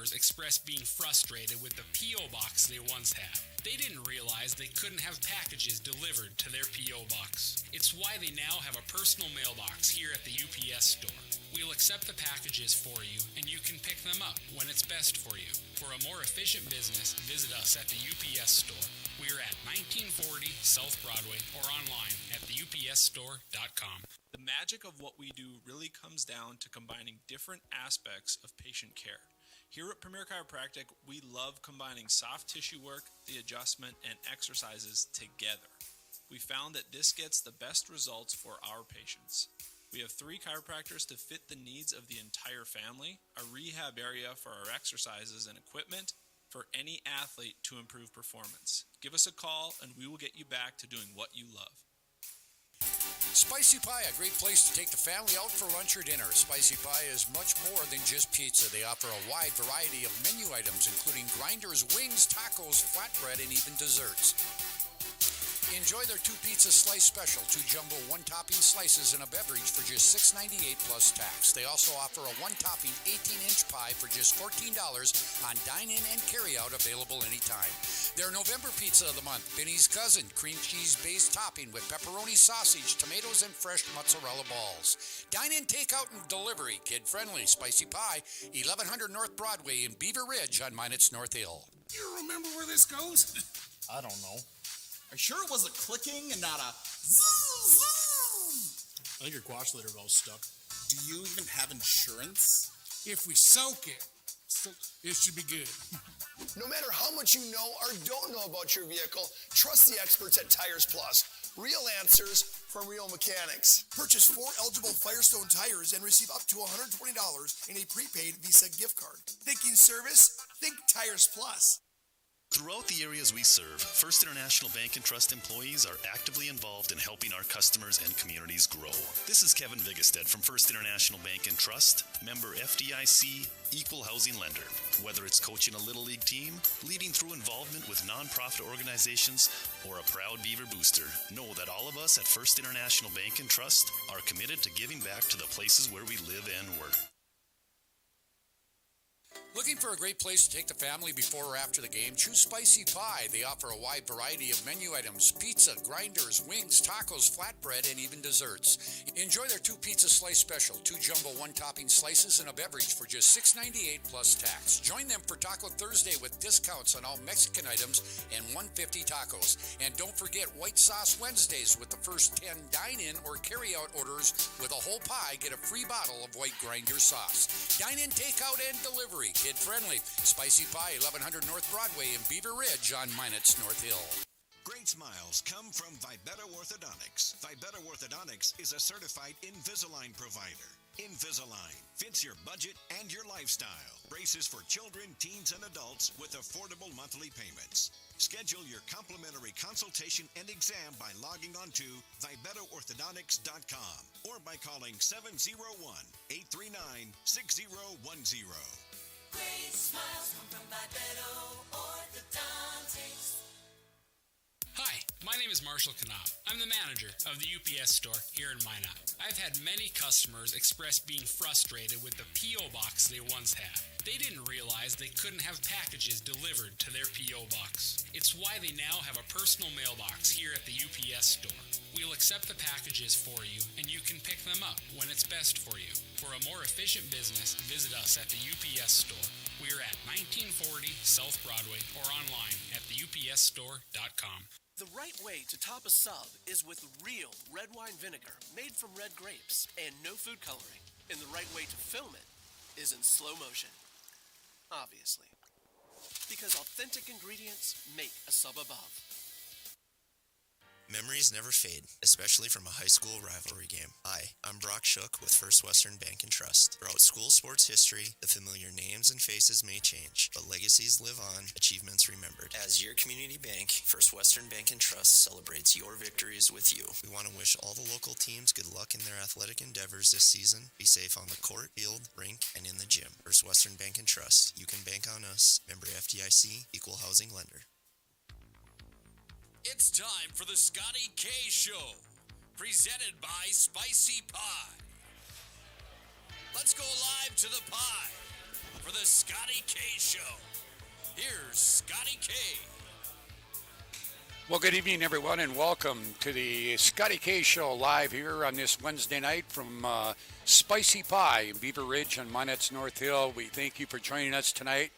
customers expressed being frustrated with the P.O. box they once had. They didn't realize they couldn't have packages delivered to their P.O. box. It's why they now have a personal mailbox here at the UPS store. We'll accept the packages for you, and you can pick them up when it's best for you. For a more efficient business, visit us at the UPS store. We're at 1940 South Broadway or online at theupsstore.com. The magic of what we do really comes down to combining different aspects of patient care. Here at Premier Chiropractic, we love combining soft tissue work, the adjustment, and exercises together. We found that this gets the best results for our patients. We have 3 chiropractors to fit the needs of the entire family, a rehab area for our exercises and equipment, for any athlete to improve performance. Give us a call and we will get you back to doing what you love. Spicy Pie, a great place to take the family out for lunch or dinner. Spicy Pie is much more than just pizza. They offer a wide variety of menu items, including grinders, wings, tacos, flatbread, and even desserts. Enjoy their 2 pizza slice special, 2 jumbo 1-topping slices and a beverage for just $6.98 plus tax. They also offer a 1-topping 18-inch pie for just $14 on dine-in and carry-out, available anytime. Their November pizza of the month, Benny's Cousin, cream cheese-based topping with pepperoni sausage, tomatoes, and fresh mozzarella balls. Dine-in, takeout, and delivery, kid-friendly. Spicy Pie, 1100 North Broadway in Beaver Ridge on Minot's North Hill. You remember where this goes? I don't know. Are you sure it was a clicking and not a zzz? I think your quash litter valve's stuck. Do you even have insurance? If we soak it, it should be good. No matter how much you know or don't know about your vehicle, trust the experts at Tires Plus. Real answers from real mechanics. Purchase 4 eligible Firestone tires and receive up to $120 in a prepaid Visa gift card. Thinking service? Think Tires Plus. Throughout the areas we serve, First International Bank and Trust employees are actively involved in helping our customers and communities grow. This is Kevin Vigestad from First International Bank and Trust, member FDIC, equal housing lender. Whether it's coaching a Little League team, leading through involvement with nonprofit organizations, or a proud Beaver booster, know that all of us at First International Bank and Trust are committed to giving back to the places where we live and work. Looking for a great place to take the family before or after the game? Choose Spicy Pie. They offer a wide variety of menu items, pizza, grinders, wings, tacos, flatbread, and even desserts. Enjoy their 2 pizza slice special, 2 jumbo 1-topping slices and a beverage for just $6.98 plus tax. Join them for Taco Thursday with discounts on all Mexican items and $1.50 tacos. And don't forget White Sauce Wednesdays with the first 10 dine-in or carry-out orders with a whole pie. Get a free bottle of white grinder sauce. Dine-in, takeout, and delivery. Kid-friendly. Spicy Pie, 1100 North Broadway in Beaver Ridge on Minot's North Hill. Great smiles come from Vibetta Orthodontics. Vibetta Orthodontics is a certified Invisalign provider. Invisalign fits your budget and your lifestyle. Braces for children, teens, and adults with affordable monthly payments. Schedule your complimentary consultation and exam by logging on to VibettaOrthodontics.com or by calling 701-839-6010. Great smiles come from Vibetta Orthodontics. Hi, my name is Marshall Knopf. I'm the manager of the UPS store here in Minot. I've had many customers express being frustrated with the P.O. box they once had. They didn't realize they couldn't have packages delivered to their P.O. box. It's why they now have a personal mailbox here at the UPS store. We'll accept the packages for you, and you can pick them up when it's best for you. For a more efficient business, visit us at the UPS store. We're at 1940 South Broadway or online at theupsstore.com. The right way to top a sub is with real red wine vinegar made from red grapes and no food coloring. And the right way to film it is in slow motion. Obviously. Because authentic ingredients make a sub above. Memories never fade, especially from a high school rivalry game. Hi, I'm Brock Shook with First Western Bank and Trust. Throughout school sports history, the familiar names and faces may change, but legacies live on, achievements remembered. As your community bank, First Western Bank and Trust celebrates your victories with you. We want to wish all the local teams good luck in their athletic endeavors this season. Be safe on the court, field, rink, and in the gym. First Western Bank and Trust. You can bank on us. Member FDIC, Equal Housing Lender. It's time for the Scotty K Show, presented by Spicy Pie. Let's go live to the pie. for the Scotty K Show. Here's Scotty K. Well, good evening, everyone, and welcome to the Scotty K Show live here on this Wednesday night from Spicy Pie in Beaver Ridge on Minot's North Hill. We thank you for joining us tonight,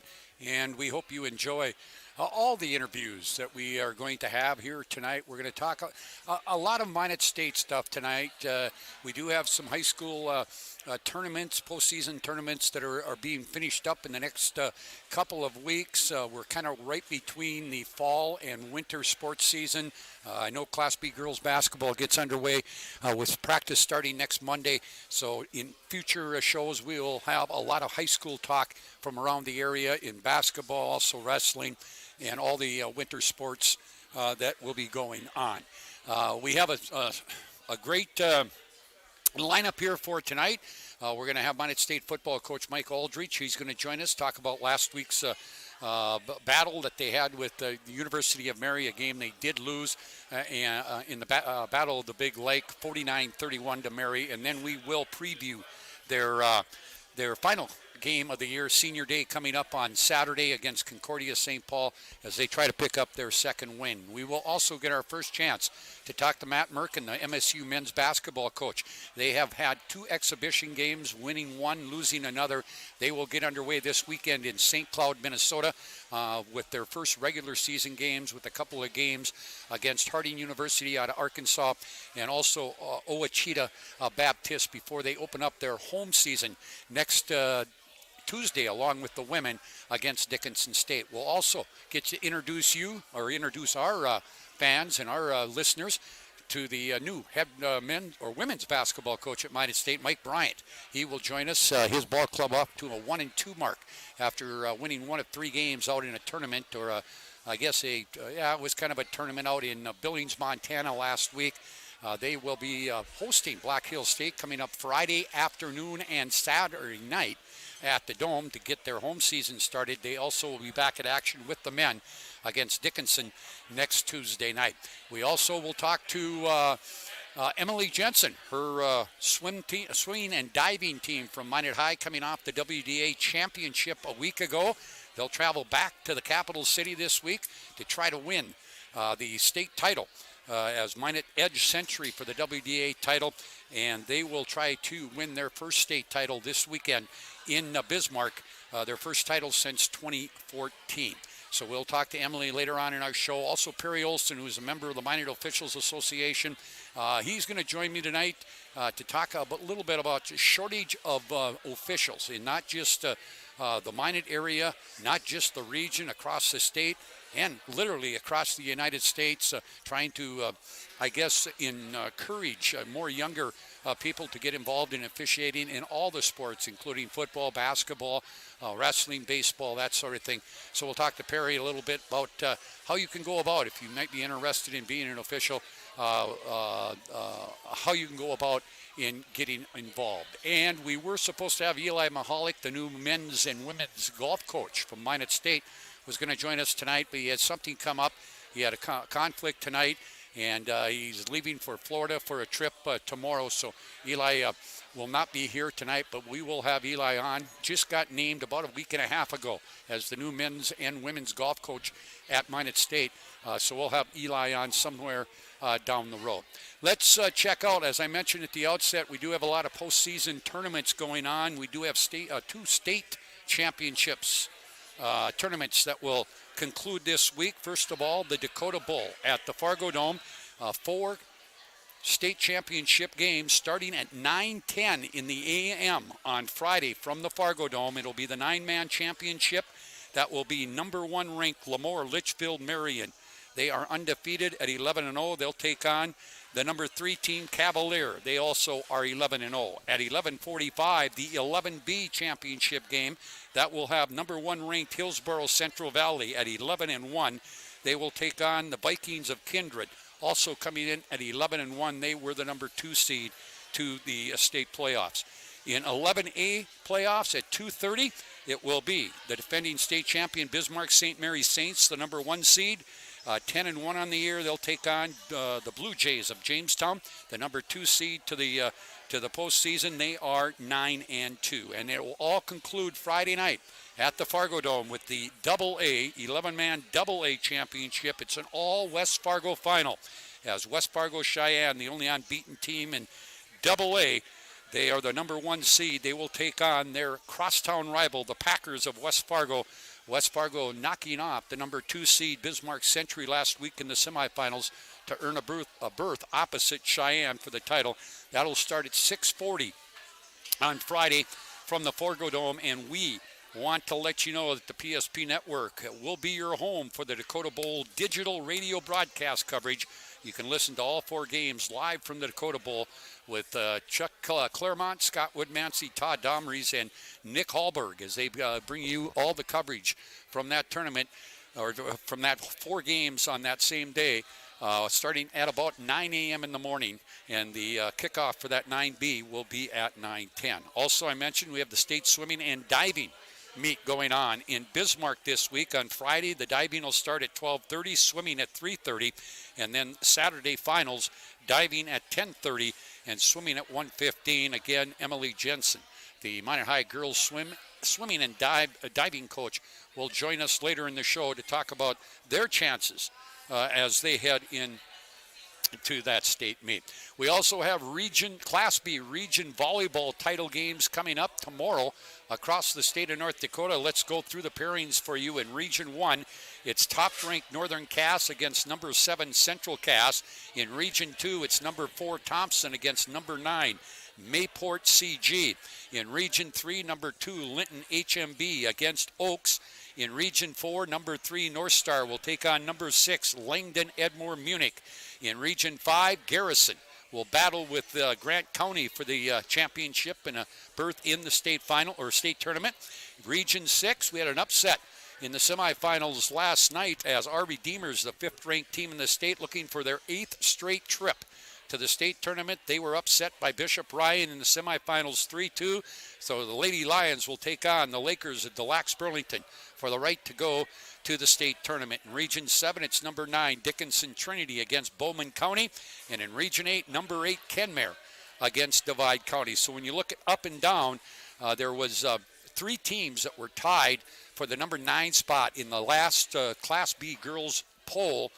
and we hope you enjoy all the interviews that we are going to have here tonight. We're going to talk a lot of Minot State stuff tonight. We do have some high school tournaments, postseason tournaments that are being finished up in the next couple of weeks. We're kind of right between the fall and winter sports season. I know Class B girls basketball gets underway with practice starting next Monday. So in future shows, we will have a lot of high school talk from around the area in basketball, also wrestling, and all the winter sports that will be going on. We have a great lineup here for tonight. We're going to have Minot State football coach Mike Aldrich. He's going to join us, talk about last week's battle that they had with the University of Mary, a game they did lose in the Battle of the Big Lake, 49-31 to Mary. And then we will preview their final game of the year, Senior Day, coming up on Saturday against Concordia St. Paul as they try to pick up their second win. We will also get our first chance to talk to Matt Murken, the MSU men's basketball coach. They have had 2 exhibition games, winning one, losing another. They will get underway this weekend in St. Cloud, Minnesota, with their first regular season games, with a couple of games against Harding University out of Arkansas and also Ouachita Baptist before they open up their home season next Tuesday, along with the women against Dickinson State. We'll also get to introduce our fans and our listeners to the new head men's or women's basketball coach at Minot State, Mike Bryant. He will join us. His ball club up to a 1-2 mark after winning 1 of 3 games out in a tournament, or it was kind of a tournament out in Billings, Montana last week. They will be hosting Black Hills State coming up Friday afternoon and Saturday night at the Dome to get their home season started. They also will be back at action with the men against Dickinson next Tuesday night. We also will talk to Emily Jensen, her swimming and diving team from Minot High, coming off the WDA championship a week ago. They'll travel back to the capital city this week to try to win the state title as Minot Edge Century for the WDA title, and they will try to win their first state title this weekend in Bismarck, their first title since 2014. So we'll talk to Emily later on in our show. Also, Perry Olson, who is a member of the Minot Officials Association, he's going to join me tonight to talk a little bit about the shortage of officials in not just the Minot area, not just the region, across the state, and literally across the United States, trying to, encourage more younger people to get involved in officiating in all the sports, including football, basketball, wrestling, baseball, that sort of thing. So we'll talk to Perry a little bit about how you can go about, if you might be interested in being an official, how you can go about in getting involved. And we were supposed to have Eli Mihalick, the new men's and women's golf coach from Minot State, was going to join us tonight, but he had something come up. He had a conflict tonight, and he's leaving for Florida for a trip tomorrow. So Eli will not be here tonight, but we will have Eli on. Just got named about a week and a half ago as the new men's and women's golf coach at Minot State. So we'll have Eli on somewhere down the road. Let's check out, as I mentioned at the outset, we do have a lot of postseason tournaments going on. We do have 2 state championships tournaments that will conclude this week. First of all, the Dakota Bowl at the Fargo Dome. 4 state championship games starting at 9:10 in the a.m. on Friday from the Fargo Dome. It'll be the 9-man championship. That will be number 1 ranked Lemoore Litchfield Marion. They are undefeated at 11-0. They'll take on the number 3 team, Cavalier. They also are 11-0. At 11:45, the 11B championship game. That will have number 1 ranked Hillsborough Central Valley at 11-1. They will take on the Vikings of Kindred. Also coming in at 11-1, they were the number 2 seed to the state playoffs. In 11A playoffs at 2:30, it will be the defending state champion Bismarck St. Mary's Saints, the number 1 seed, 10-1 on the year. They'll take on the Blue Jays of Jamestown, the number 2 seed to the postseason. They are 9-2, and it will all conclude Friday night at the Fargo Dome with the AA 11-man AA championship. It's an all West Fargo final, as West Fargo Cheyenne, the only unbeaten team in AA. They are the number 1 seed. They will take on their crosstown rival, the Packers of West Fargo. West Fargo knocking off the number 2 seed Bismarck Century last week in the semifinals to earn a berth opposite Cheyenne for the title. That'll start at 6:40 on Friday from the Fargo Dome, and we want to let you know that the PSP Network will be your home for the Dakota Bowl digital radio broadcast coverage. You can listen to all 4 games live from the Dakota Bowl with Chuck Claremont, Scott Woodmansey, Todd Domries, and Nick Hallberg as they bring you all the coverage from that tournament, or from that 4 games on that same day, starting at about 9 a.m. in the morning. And the kickoff for that 9B will be at 9:10. Also, I mentioned we have the state swimming and diving meet going on in Bismarck this week. On Friday, the diving will start at 12:30, swimming at 3:30, and then Saturday finals, diving at 10:30 and swimming at 1:15. Again, Emily Jensen, the Minot High girls swimming and diving coach, will join us later in the show to talk about their chances as they head in to that state meet. We also have Class B region volleyball title games coming up tomorrow across the state of North Dakota. Let's go through the pairings for you. In Region 1, it's top-ranked Northern Cass against number 7 Central Cass. In Region 2, it's number 4 Thompson against number 9 Mayport CG. In Region 3, number 2 Linton HMB against Oaks. In Region 4, number 3 North Star will take on number 6 Langdon Edmore Munich. In Region 5, Garrison will battle with Grant County for the championship and a berth in the state final or state tournament. Region 6, we had an upset in the semifinals last night as RB Deemers, the 5th-ranked team in the state, looking for their 8th straight trip to the state tournament. They were upset by Bishop Ryan in the semifinals 3-2. So the Lady Lions will take on the Lakers at Des Lacs Burlington for the right to go to the state tournament. In Region 7, it's number 9 Dickinson Trinity against Bowman County. And in Region 8, number 8 Kenmare against Divide County. So when you look at up and down, there was 3 teams that were tied for the number 9 spot in the last Class B girls poll.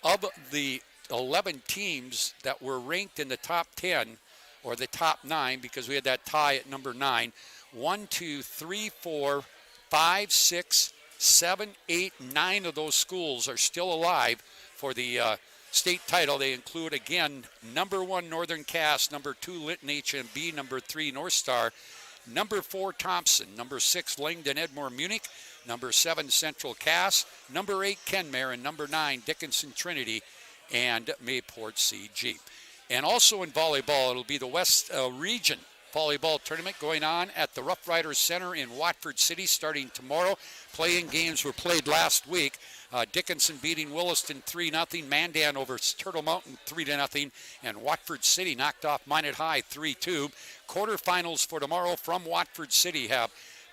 Of the 11 teams that were ranked in the top 10 or the top 9, because we had that tie at number 9, 1, 2, 3, 4, 5, 6, 7, 8, 9 of those schools are still alive for the state title. They include, again, number 1 Northern Cass, number 2 Linton HMB, number 3 North Star, number 4 Thompson, number 6 Langdon Edmore Munich, number 7 Central Cass, number 8 Kenmare, and number 9 Dickinson Trinity and Mayport CG. And also in volleyball, it'll be the West Region volleyball tournament going on at the Rough Riders Center in Watford City starting tomorrow. Play-in games were played last week. Dickinson beating Williston 3-0, Mandan over Turtle Mountain 3-0, and Watford City knocked off Minot High 3-2. Quarterfinals for tomorrow from Watford City have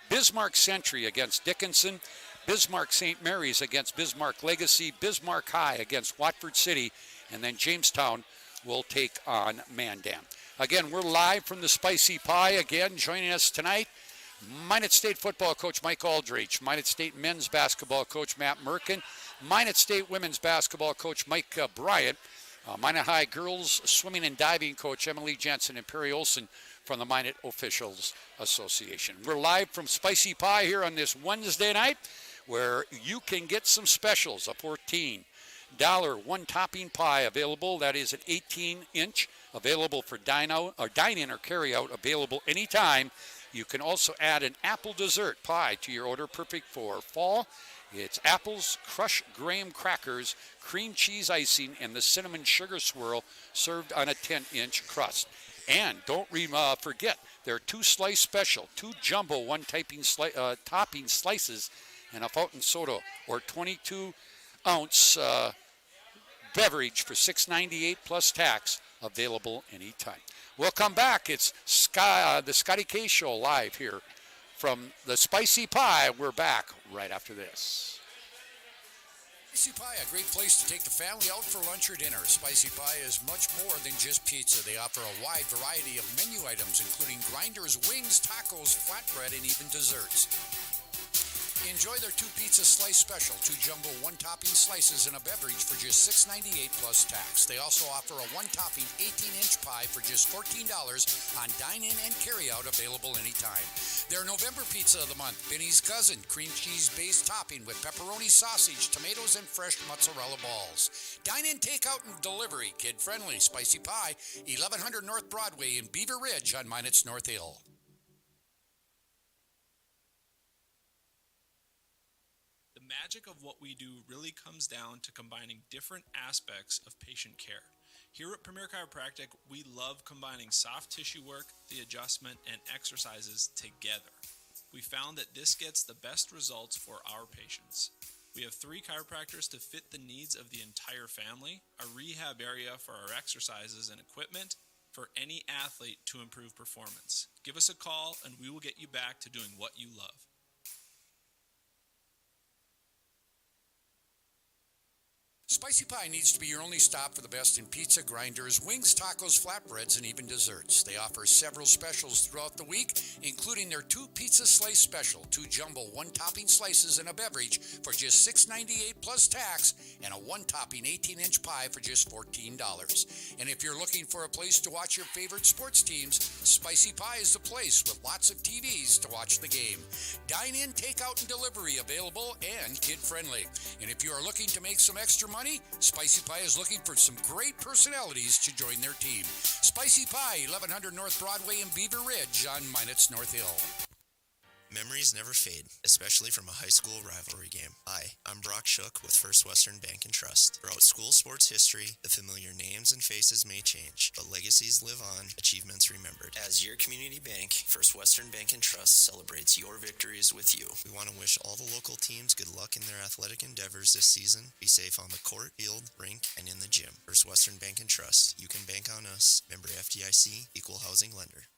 Bismarck Century against Dickinson, Bismarck St. Mary's against Bismarck Legacy, Bismarck High against Watford City, and then Jamestown will take on Mandan. Again, we're live from the Spicy Pie. Again, joining us tonight, Minot State football coach Mike Aldrich, Minot State men's basketball coach Matt Murken, Minot State women's basketball coach Mike Bryant, Minot High girls swimming and diving coach Emily Jensen, and Perry Olson from the Minot Officials Association. We're live from Spicy Pie here on this Wednesday night, where you can get some specials. A $14 one-topping pie available. That is an 18-inch, available for dine-in or carry-out, available anytime. You can also add an apple dessert pie to your order, perfect for fall. It's apples, crushed graham crackers, cream cheese icing, and the cinnamon sugar swirl served on a 10-inch crust. And don't forget, there are 2 slice special, 2 jumbo one-topping slices, and a fountain soda or 22-ounce beverage for $6.98 plus tax, available anytime. We'll come back. It's the Scotty K Show live here from the Spicy Pie. We're back right after this. Spicy Pie, a great place to take the family out for lunch or dinner. Spicy Pie is much more than just pizza. They offer a wide variety of menu items, including grinders, wings, tacos, flatbread, and even desserts. Enjoy their 2 pizza slice special, 2 jumbo 1-topping slices and a beverage for just $6.98 plus tax. They also offer a 1-topping 18-inch pie for just $14 on dine-in and carry-out, available anytime. Their November pizza of the month, Benny's Cousin, cream cheese-based topping with pepperoni sausage, tomatoes, and fresh mozzarella balls. Dine-in, takeout, and delivery, kid-friendly. Spicy Pie, 1100 North Broadway in Beaver Ridge on Minot's North Hill. The magic of what we do really comes down to combining different aspects of patient care. Here at Premier Chiropractic, we love combining soft tissue work, the adjustment, and exercises together. We found that this gets the best results for our patients. We have 3 chiropractors to fit the needs of the entire family, a rehab area for our exercises and equipment, for any athlete to improve performance. Give us a call and we will get you back to doing what you love. Spicy Pie needs to be your only stop for the best in pizza, grinders, wings, tacos, flatbreads, and even desserts. They offer several specials throughout the week, including their 2 pizza slice special, 2 jumbo 1-topping slices and a beverage for just $6.98 plus tax, and a 1-topping 18-inch pie for just $14. And if you're looking for a place to watch your favorite sports teams, Spicy Pie is the place with lots of TVs to watch the game. Dine-in, takeout, and delivery available and kid-friendly. And if you are looking to make some extra money, Spicy Pie is looking for some great personalities to join their team. Spicy Pie, 1100 North Broadway in Beaver Ridge on Minot's North Hill. Memories never fade, especially from a high school rivalry game. Hi, I'm Brock Shook with First Western Bank and Trust. Throughout school sports history, the familiar names and faces may change, but legacies live on, achievements remembered. As your community bank, First Western Bank and Trust celebrates your victories with you. We want to wish all the local teams good luck in their athletic endeavors this season. Be safe on the court, field, rink, and in the gym. First Western Bank and Trust. You can bank on us. Member FDIC, Equal Housing Lender.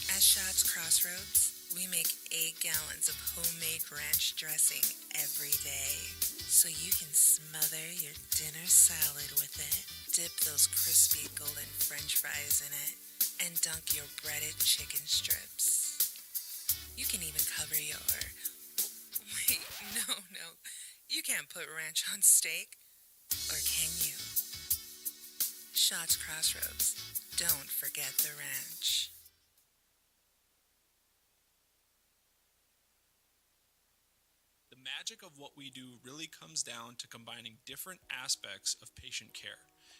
At Shots Crossroads, we make 8 gallons of homemade ranch dressing every day, so you can smother your dinner salad with it, dip those crispy golden french fries in it, and dunk your breaded chicken strips. You can even cover your... Wait, no, you can't put ranch on steak, or can you? Shots Crossroads, don't forget the ranch. The magic of what we do really comes down to combining different aspects of patient care.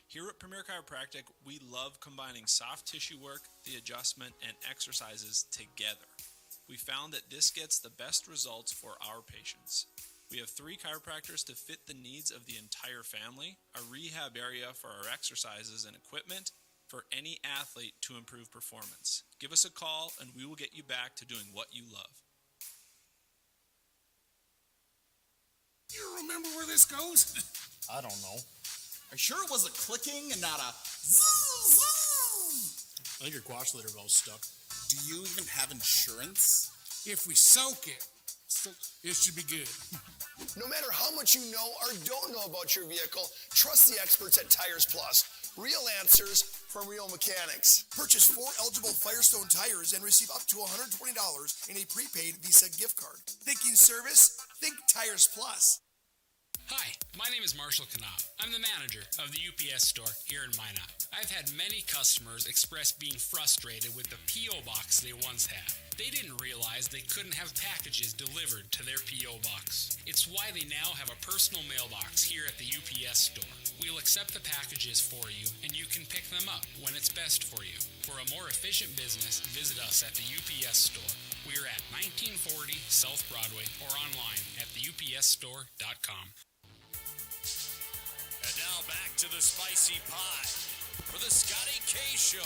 Here at Premier Chiropractic, we love combining soft tissue work, the adjustment, and exercises together. We found that this gets the best results for our patients. We have 3 chiropractors to fit the needs of the entire family, a rehab area for our exercises and equipment, for any athlete to improve performance. Give us a call and we will get you back to doing what you love. You remember where this goes? I don't know. Are you sure it was a clicking and not a zzz? I think your quash litter valve's stuck. Do you even have insurance? If we soak it, it should be good. No matter how much you know or don't know about your vehicle, trust the experts at Tires Plus. Real answers from real mechanics. Purchase 4 eligible Firestone tires and receive up to $120 in a prepaid Visa gift card. Thinking service? Think Tires Plus. Hi, my name is Marshall Knopf. I'm the manager of the UPS store here in Minot. I've had many customers express being frustrated with the P.O. box they once had. They didn't realize they couldn't have packages delivered to their P.O. box. It's why they now have a personal mailbox here at the UPS store. We'll accept the packages for you, and you can pick them up when it's best for you. For a more efficient business, visit us at the UPS store. We're at 1940 South Broadway or online at theupsstore.com. And now back to the Spicy Pie for the Scotty K Show.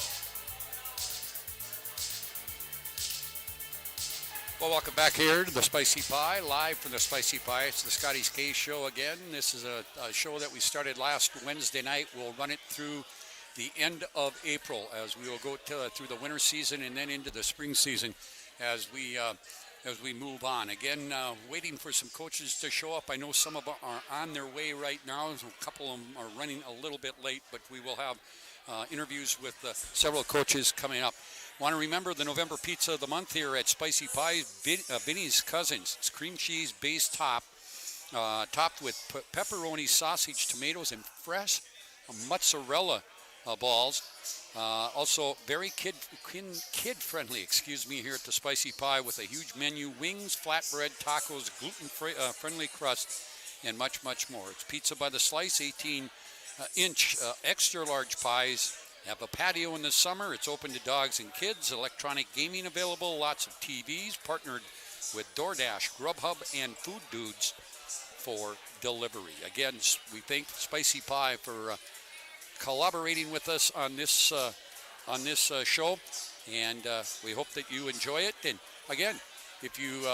Well, welcome back here to the Spicy Pie, live from the Spicy Pie. It's the Scotty K Show again. This is a show that we started last Wednesday night. We'll run it through the end of April as we will go through the winter season and then into the spring season as we as we move on. Again, waiting for some coaches to show up. I know some of them are on their way right now. A couple of them are running a little bit late, but we will have interviews with several coaches coming up. Want to remember the November pizza of the month here at Spicy Pie, Vinny's Cousins. It's cream cheese based topped with pepperoni, sausage, tomatoes, and fresh mozzarella balls. Also very kid friendly, here at the Spicy Pie with a huge menu, wings, flatbread, tacos, gluten-friendly crust, and much, much more. It's pizza by the slice, 18-inch extra large pies. Have a patio in the summer. It's open to dogs and kids. Electronic gaming available. Lots of TVs. Partnered with DoorDash, Grubhub, and Food Dudes for delivery. Again, we thank Spicy Pie for collaborating with us on this show, and we hope that you enjoy it. And again, if you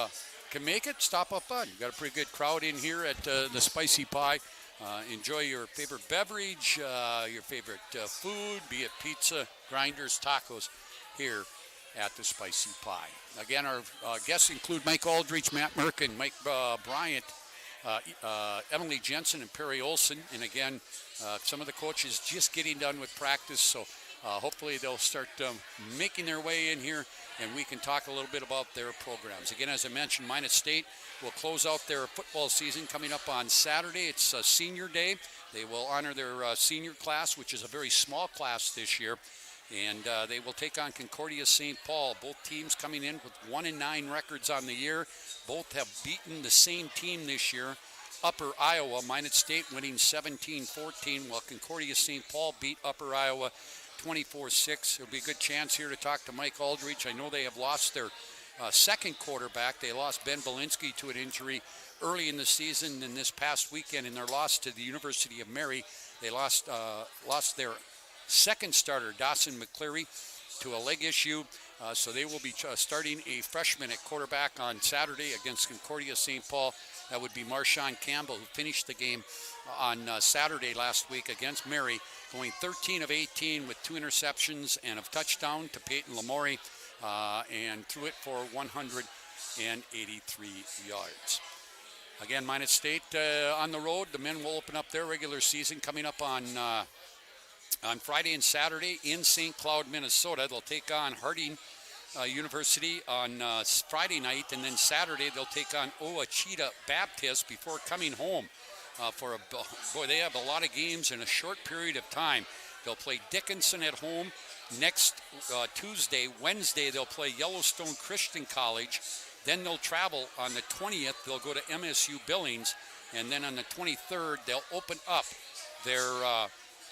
can make it, stop up on. We've got a pretty good crowd in here at the Spicy Pie. Enjoy your favorite beverage, your favorite food, be it pizza, grinders, tacos, here at the Spicy Pie. Again, our guests include Mike Aldrich, Matt Murken, Mike Bryant, Emily Jensen, and Perry Olson. And again, some of the coaches just getting done with practice, so hopefully they'll start making their way in here, and we can talk a little bit about their programs. Again, as I mentioned, Minot State will close out their football season coming up on Saturday. It's senior day. They will honor their senior class, which is a very small class this year, and they will take on Concordia St. Paul. Both teams coming in with 1-9 records on the year. Both have beaten the same team this year, Upper Iowa. Minot State winning 17-14, while Concordia St. Paul beat Upper Iowa 24-6. There'll be a good chance here to talk to Mike Aldrich. I know they have lost their second quarterback. They lost Ben Belinsky to an injury early in the season and this past weekend in their loss to the University of Mary. They lost their second starter, Dawson McCleary, to a leg issue. So they will be starting a freshman at quarterback on Saturday against Concordia St. Paul. That would be Marshawn Campbell, who finished the game on Saturday last week against Mary, going 13 of 18 with 2 interceptions and a touchdown to Peyton Lamori, and threw it for 183 yards. Again, Minot State on the road. The men will open up their regular season coming up on Friday and Saturday in St. Cloud, Minnesota. They'll take on Harding University on Friday night, and then Saturday they'll take on Ouachita Baptist before coming home they have a lot of games in a short period of time. They'll play Dickinson at home next Tuesday. Wednesday they'll play Yellowstone Christian College. Then they'll travel on the 20th. They'll go to MSU Billings, and then on the 23rd they'll open up their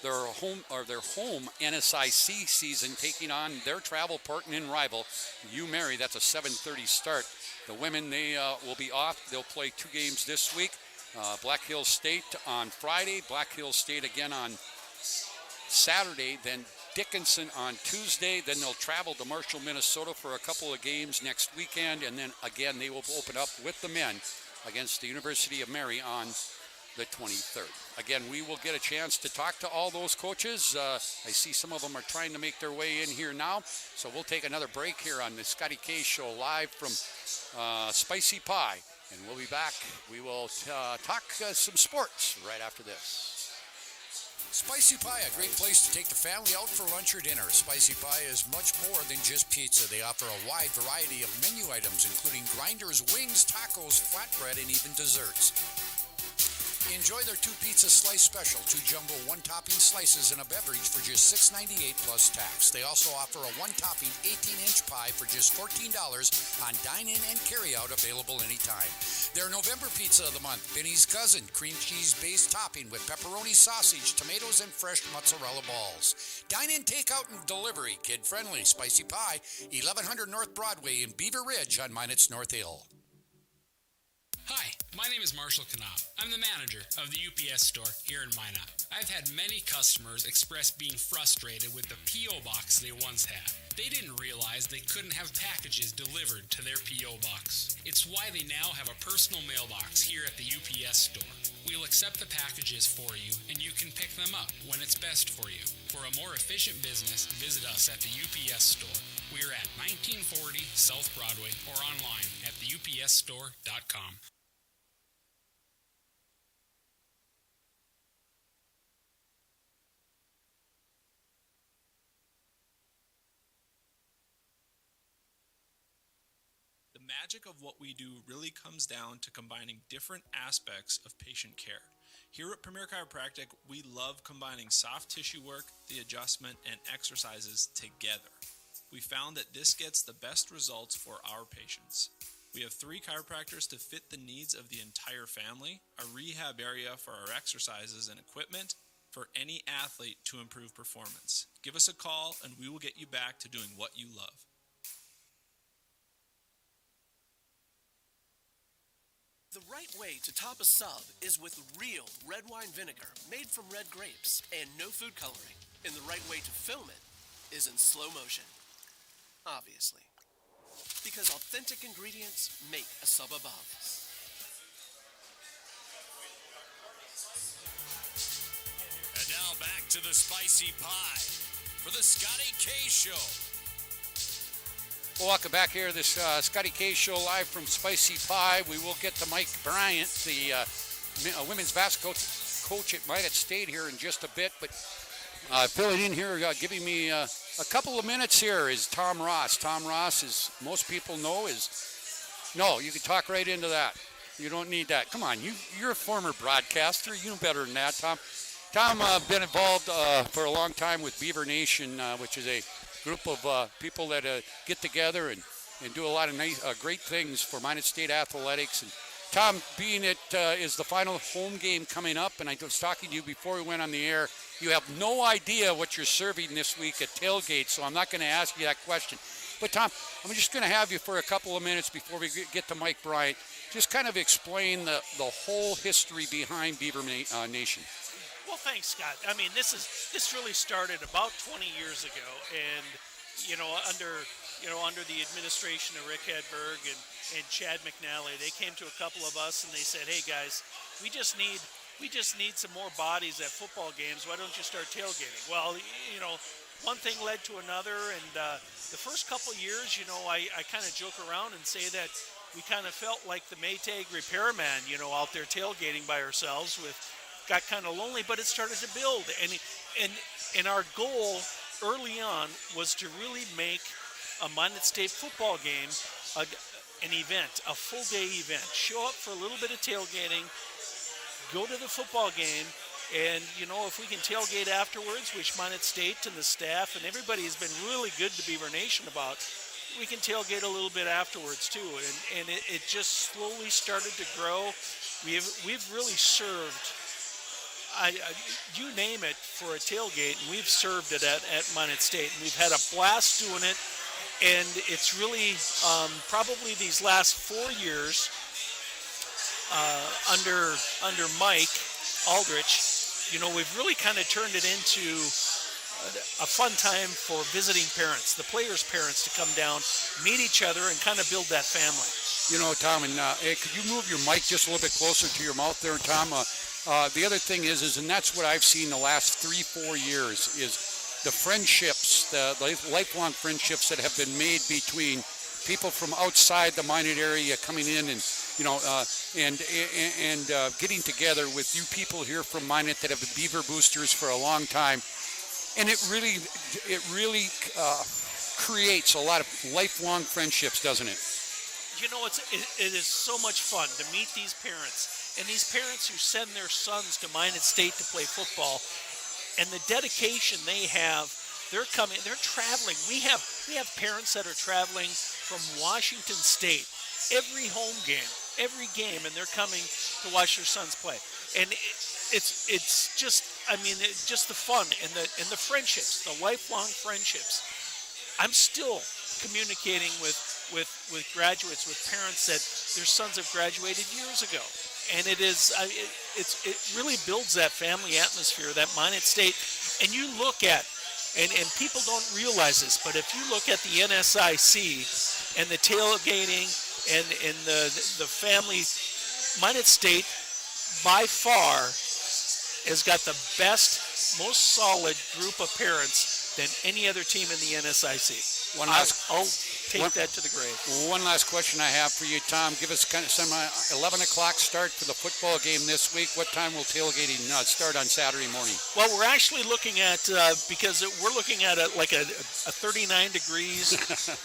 home NSIC season, taking on their travel partner and rival, UMary. That's a 7:30 start. The women, they will be off. They'll play 2 games this week. Black Hills State on Friday, Black Hills State again on Saturday, then Dickinson on Tuesday. Then they'll travel to Marshall, Minnesota for a couple of games next weekend, and then again they will open up with the men against the University of Mary on the 23rd. Again, we will get a chance to talk to all those coaches. I see some of them are trying to make their way in here now, so we'll take another break here on the Scotty K Show live from Spicy Pie, and we'll be back. We will talk some sports right after this. Spicy Pie, a great place to take the family out for lunch or dinner. Spicy Pie is much more than just pizza. They offer a wide variety of menu items, including grinders, wings, tacos, flatbread, and even desserts. Enjoy their 2 pizza slice special, 2 jumbo 1-topping slices and a beverage for just $6.98 plus tax. They also offer a 1-topping 18-inch pie for just $14 on dine-in and carry-out, available anytime. Their November pizza of the month, Benny's Cousin, cream cheese-based topping with pepperoni, sausage, tomatoes, and fresh mozzarella balls. Dine-in, takeout, and delivery, kid-friendly. Spicy Pie, 1100 North Broadway in Beaver Ridge on Minot's North Hill. Hi, my name is Marshall Knopf. I'm the manager of the UPS store here in Minot. I've had many customers express being frustrated with the P.O. box they once had. They didn't realize they couldn't have packages delivered to their P.O. box. It's why they now have a personal mailbox here at the UPS store. We'll accept the packages for you, and you can pick them up when it's best for you. For a more efficient business, visit us at the UPS store We're at 1940 South Broadway or online at theupsstore.com. The magic of what we do really comes down to combining different aspects of patient care. Here at Premier Chiropractic, we love combining soft tissue work, the adjustment, and exercises together. We found that this gets the best results for our patients. We have 3 chiropractors to fit the needs of the entire family, a rehab area for our exercises and equipment, for any athlete to improve performance. Give us a call and we will get you back to doing what you love. The right way to top a sub is with real red wine vinegar made from red grapes and no food coloring. And the right way to film it is in slow motion. Obviously. Because authentic ingredients make a sub above. And now back to the spicy pie for the Scotty K Show. Well, welcome back here to this Scotty K Show live from Spicy Pie. We will get to Mike Bryant, the women's basketball coach at Minot State here in just a bit. But filling in here, giving me a couple of minutes here is Tom Ross. Tom Ross, as most people know, no, you can talk right into that. You don't need that. Come on, you're a former broadcaster. You know better than that, Tom. Tom, been involved for a long time with Beaver Nation, which is a group of people that get together and do a lot of nice, great things for Minot State athletics. And Tom, being it is the final home game coming up, and I was talking to you before we went on the air, you have no idea what you're serving this week at tailgate, so I'm not going to ask you that question. But Tom, I'm just going to have you for a couple of minutes before we get to Mike Bryant. Just kind of explain the whole history behind Beaver Nation. Well, thanks, Scott. I mean, this really started about 20 years ago, and under the administration of Rick Hedberg and Chad McNally, they came to a couple of us and they said, "Hey guys, we just need some more bodies at football games. Why don't you start tailgating?" Well, one thing led to another, and the first couple of years, I kind of joke around and say that we kind of felt like the Maytag repairman, out there tailgating by ourselves got kind of lonely, but it started to build. And our goal early on was to really make a Minot State football game an event, a full-day event. Show up for a little bit of tailgating, go to the football game, and, if we can tailgate afterwards, which Minot State and the staff and everybody has been really good to Beaver Nation about, we can tailgate a little bit afterwards, too. And it just slowly started to grow. We've really served... you name it for a tailgate, and we've served it at Minot State, and we've had a blast doing it. And it's really probably these last 4 years under Mike Aldrich, we've really kind of turned it into a fun time for visiting parents, the players' parents, to come down, meet each other, and kind of build that family. Tom, and could you move your mic just a little bit closer to your mouth there, Tom? The other thing is, and that's what I've seen the last 3-4 years, is the friendships, the lifelong friendships that have been made between people from outside the Minot area coming in and, and getting together with you people here from Minot that have been Beaver Boosters for a long time. And it really creates a lot of lifelong friendships, doesn't it? It is so much fun to meet these parents, and these parents who send their sons to Minot State to play football, and the dedication they have. They're coming, they're traveling. We have parents that are traveling from Washington State every home game, every game, and they're coming to watch their sons play. And it's just the fun and the friendships, the lifelong friendships. I'm still communicating with graduates, with parents that their sons have graduated years ago. And it really builds that family atmosphere, that Minot State. And you look at, and people don't realize this, but if you look at the NSIC and the tailgating and the family, Minot State by far has got the best, most solid group of parents than any other team in the NSIC. I'll take that to the grave. One last question I have for you, Tom. Give us kind of some 11 o'clock start for the football game this week. What time will tailgating start on Saturday morning? Well, we're actually looking at, because we're looking at a 39 degrees,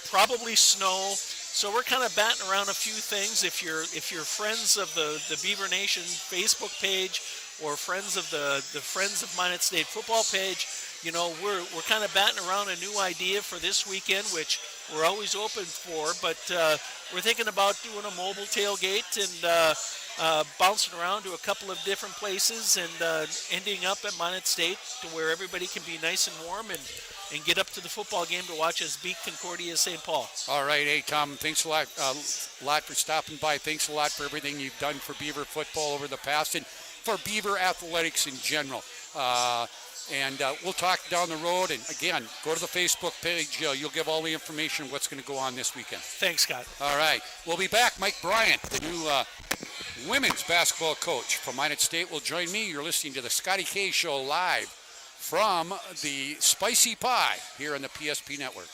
probably snow. So we're kind of batting around a few things. If you're friends of the Beaver Nation Facebook page or friends of the Friends of Minot State football page, you know, we're kind of batting around a new idea for this weekend, which we're always open for. But we're thinking about doing a mobile tailgate and bouncing around to a couple of different places and ending up at Minot State to where everybody can be nice and warm and get up to the football game to watch us beat Concordia St. Paul. All right, hey, Tom, thanks a lot for stopping by. Thanks a lot for everything you've done for Beaver football over the past and for Beaver athletics in general. And we'll talk down the road. And, again, go to the Facebook page. You'll give all the information what's going to go on this weekend. Thanks, Scott. All right. We'll be back. Mike Bryant, the new women's basketball coach from Minot State, will join me. You're listening to the Scotty K Show live from the Spicy Pie here on the PSP Network.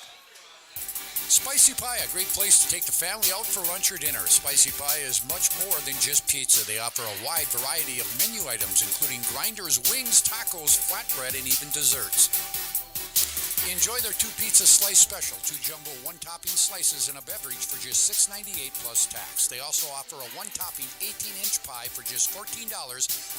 Spicy Pie, a great place to take the family out for lunch or dinner. Spicy Pie is much more than just pizza. They offer a wide variety of menu items, including grinders, wings, tacos, flatbread, and even desserts. Enjoy their 2 pizza slice special, 2 jumbo 1-topping slices and a beverage for just $6.98 plus tax. They also offer a 1-topping 18-inch pie for just $14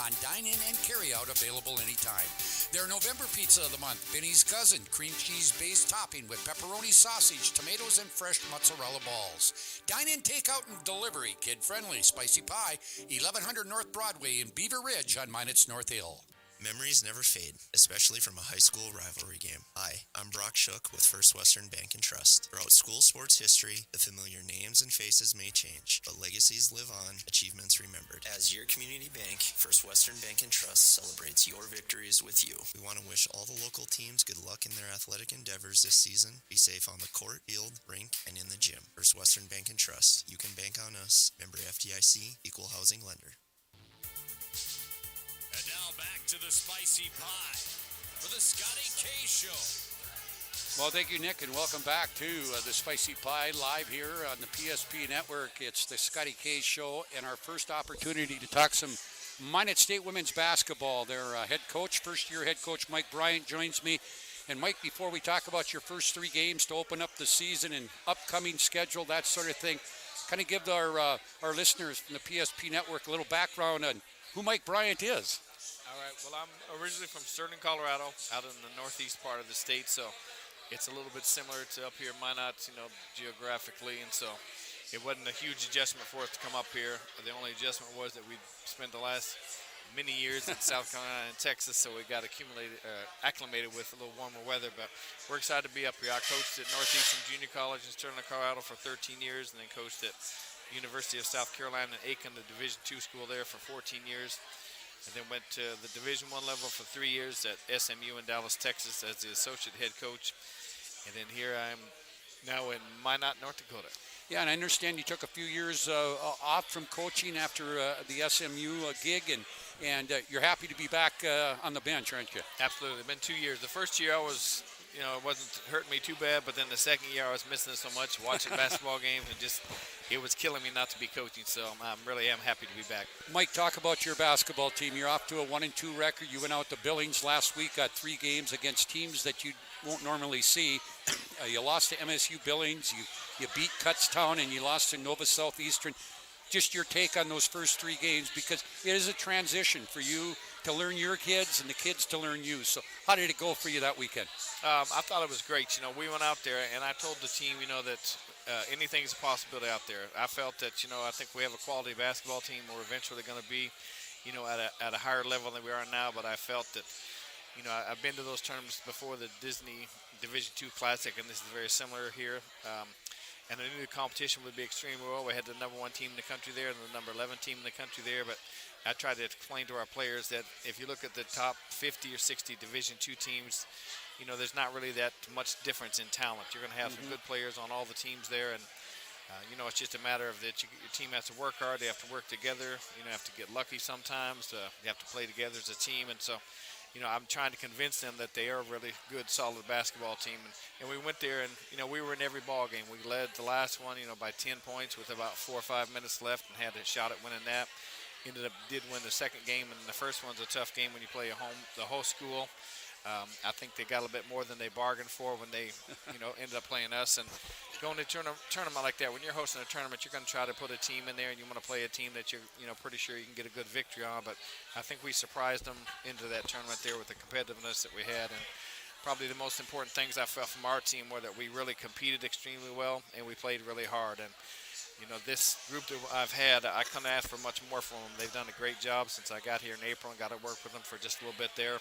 on dine-in and carry-out, available anytime. Their November pizza of the month, Benny's Cousin, cream cheese-based topping with pepperoni sausage, tomatoes, and fresh mozzarella balls. Dine-in, takeout, and delivery, kid-friendly. Spicy Pie, 1100 North Broadway in Beaver Ridge on Minot's North Hill. Memories never fade, especially from a high school rivalry game. Hi, I'm Brock Shook with First Western Bank and Trust. Throughout school sports history, the familiar names and faces may change, but legacies live on, achievements remembered. As your community bank, First Western Bank and Trust celebrates your victories with you. We want to wish all the local teams good luck in their athletic endeavors this season. Be safe on the court, field, rink, and in the gym. First Western Bank and Trust. You can bank on us. Member FDIC, Equal Housing Lender. And now back to the Spicy Pie for the Scotty K Show. Well, thank you, Nick, and welcome back to the Spicy Pie live here on the PSP Network. It's the Scotty K Show and our first opportunity to talk some Minot State women's basketball. Their head coach, first-year head coach Mike Bryant joins me. And, Mike, before we talk about your first 3 games to open up the season and upcoming schedule, that sort of thing, kind of give our listeners from the PSP Network a little background on who Mike Bryant is. All right, well, I'm originally from Sterling, Colorado, out in the northeast part of the state, so it's a little bit similar to up here in Minot, geographically, and so it wasn't a huge adjustment for us to come up here. The only adjustment was that we spent the last many years in South Carolina and Texas, so we got acclimated with a little warmer weather, but we're excited to be up here. I coached at Northeastern Junior College in Sterling, Colorado for 13 years, and then coached at University of South Carolina in Aiken, the Division II school there, for 14 years. And then went to the Division I level for 3 years at SMU in Dallas, Texas as the associate head coach. And then here I am now in Minot, North Dakota. Yeah, and I understand you took a few years off from coaching after the SMU gig, and you're happy to be back on the bench, aren't you? Absolutely. It's been 2 years. The first year I was, it wasn't hurting me too bad, but then the second year I was missing it so much, watching basketball games, and it was killing me not to be coaching, so I really am happy to be back. Mike, talk about your basketball team. You're off to a 1-2 record. You went out to Billings last week, got 3 games against teams that you won't normally see. You lost to MSU Billings, you beat Kutztown, and you lost to Nova Southeastern. Just your take on those first 3 games, because it is a transition for you to learn your kids and the kids to learn you. So how did it go for you that weekend? I thought it was great. We went out there, and I told the team, that anything is a possibility out there. I felt that, I think we have a quality basketball team. We're eventually going to be, at a higher level than we are now, but I felt that, I've been to those tournaments before, the Disney Division II Classic, and this is very similar here. And I knew the competition would be extremely well. We had the number 1 team in the country there and the number 11 team in the country there. But I tried to explain to our players that if you look at the top 50 or 60 Division II teams, there's not really that much difference in talent. You're going to have some good players on all the teams there. And, it's just a matter of that your team has to work hard. They have to work together. You have to get lucky sometimes. You have to play together as a team. And so, I'm trying to convince them that they are a really good, solid basketball team. And we went there, and, we were in every ball game. We led the last one, by 10 points with about 4 or 5 minutes left and had a shot at winning that. Did win the second game, and the first one's a tough game when you play the whole school. I think they got a bit more than they bargained for when they, ended up playing us. And going to a tournament like that, when you're hosting a tournament, you're going to try to put a team in there, and you want to play a team that you're, pretty sure you can get a good victory on. But I think we surprised them into that tournament there with the competitiveness that we had. And probably the most important things I felt from our team were that we really competed extremely well, and we played really hard. And this group that I've had, I couldn't ask for much more from them. They've done a great job since I got here in April and got to work with them for just a little bit there.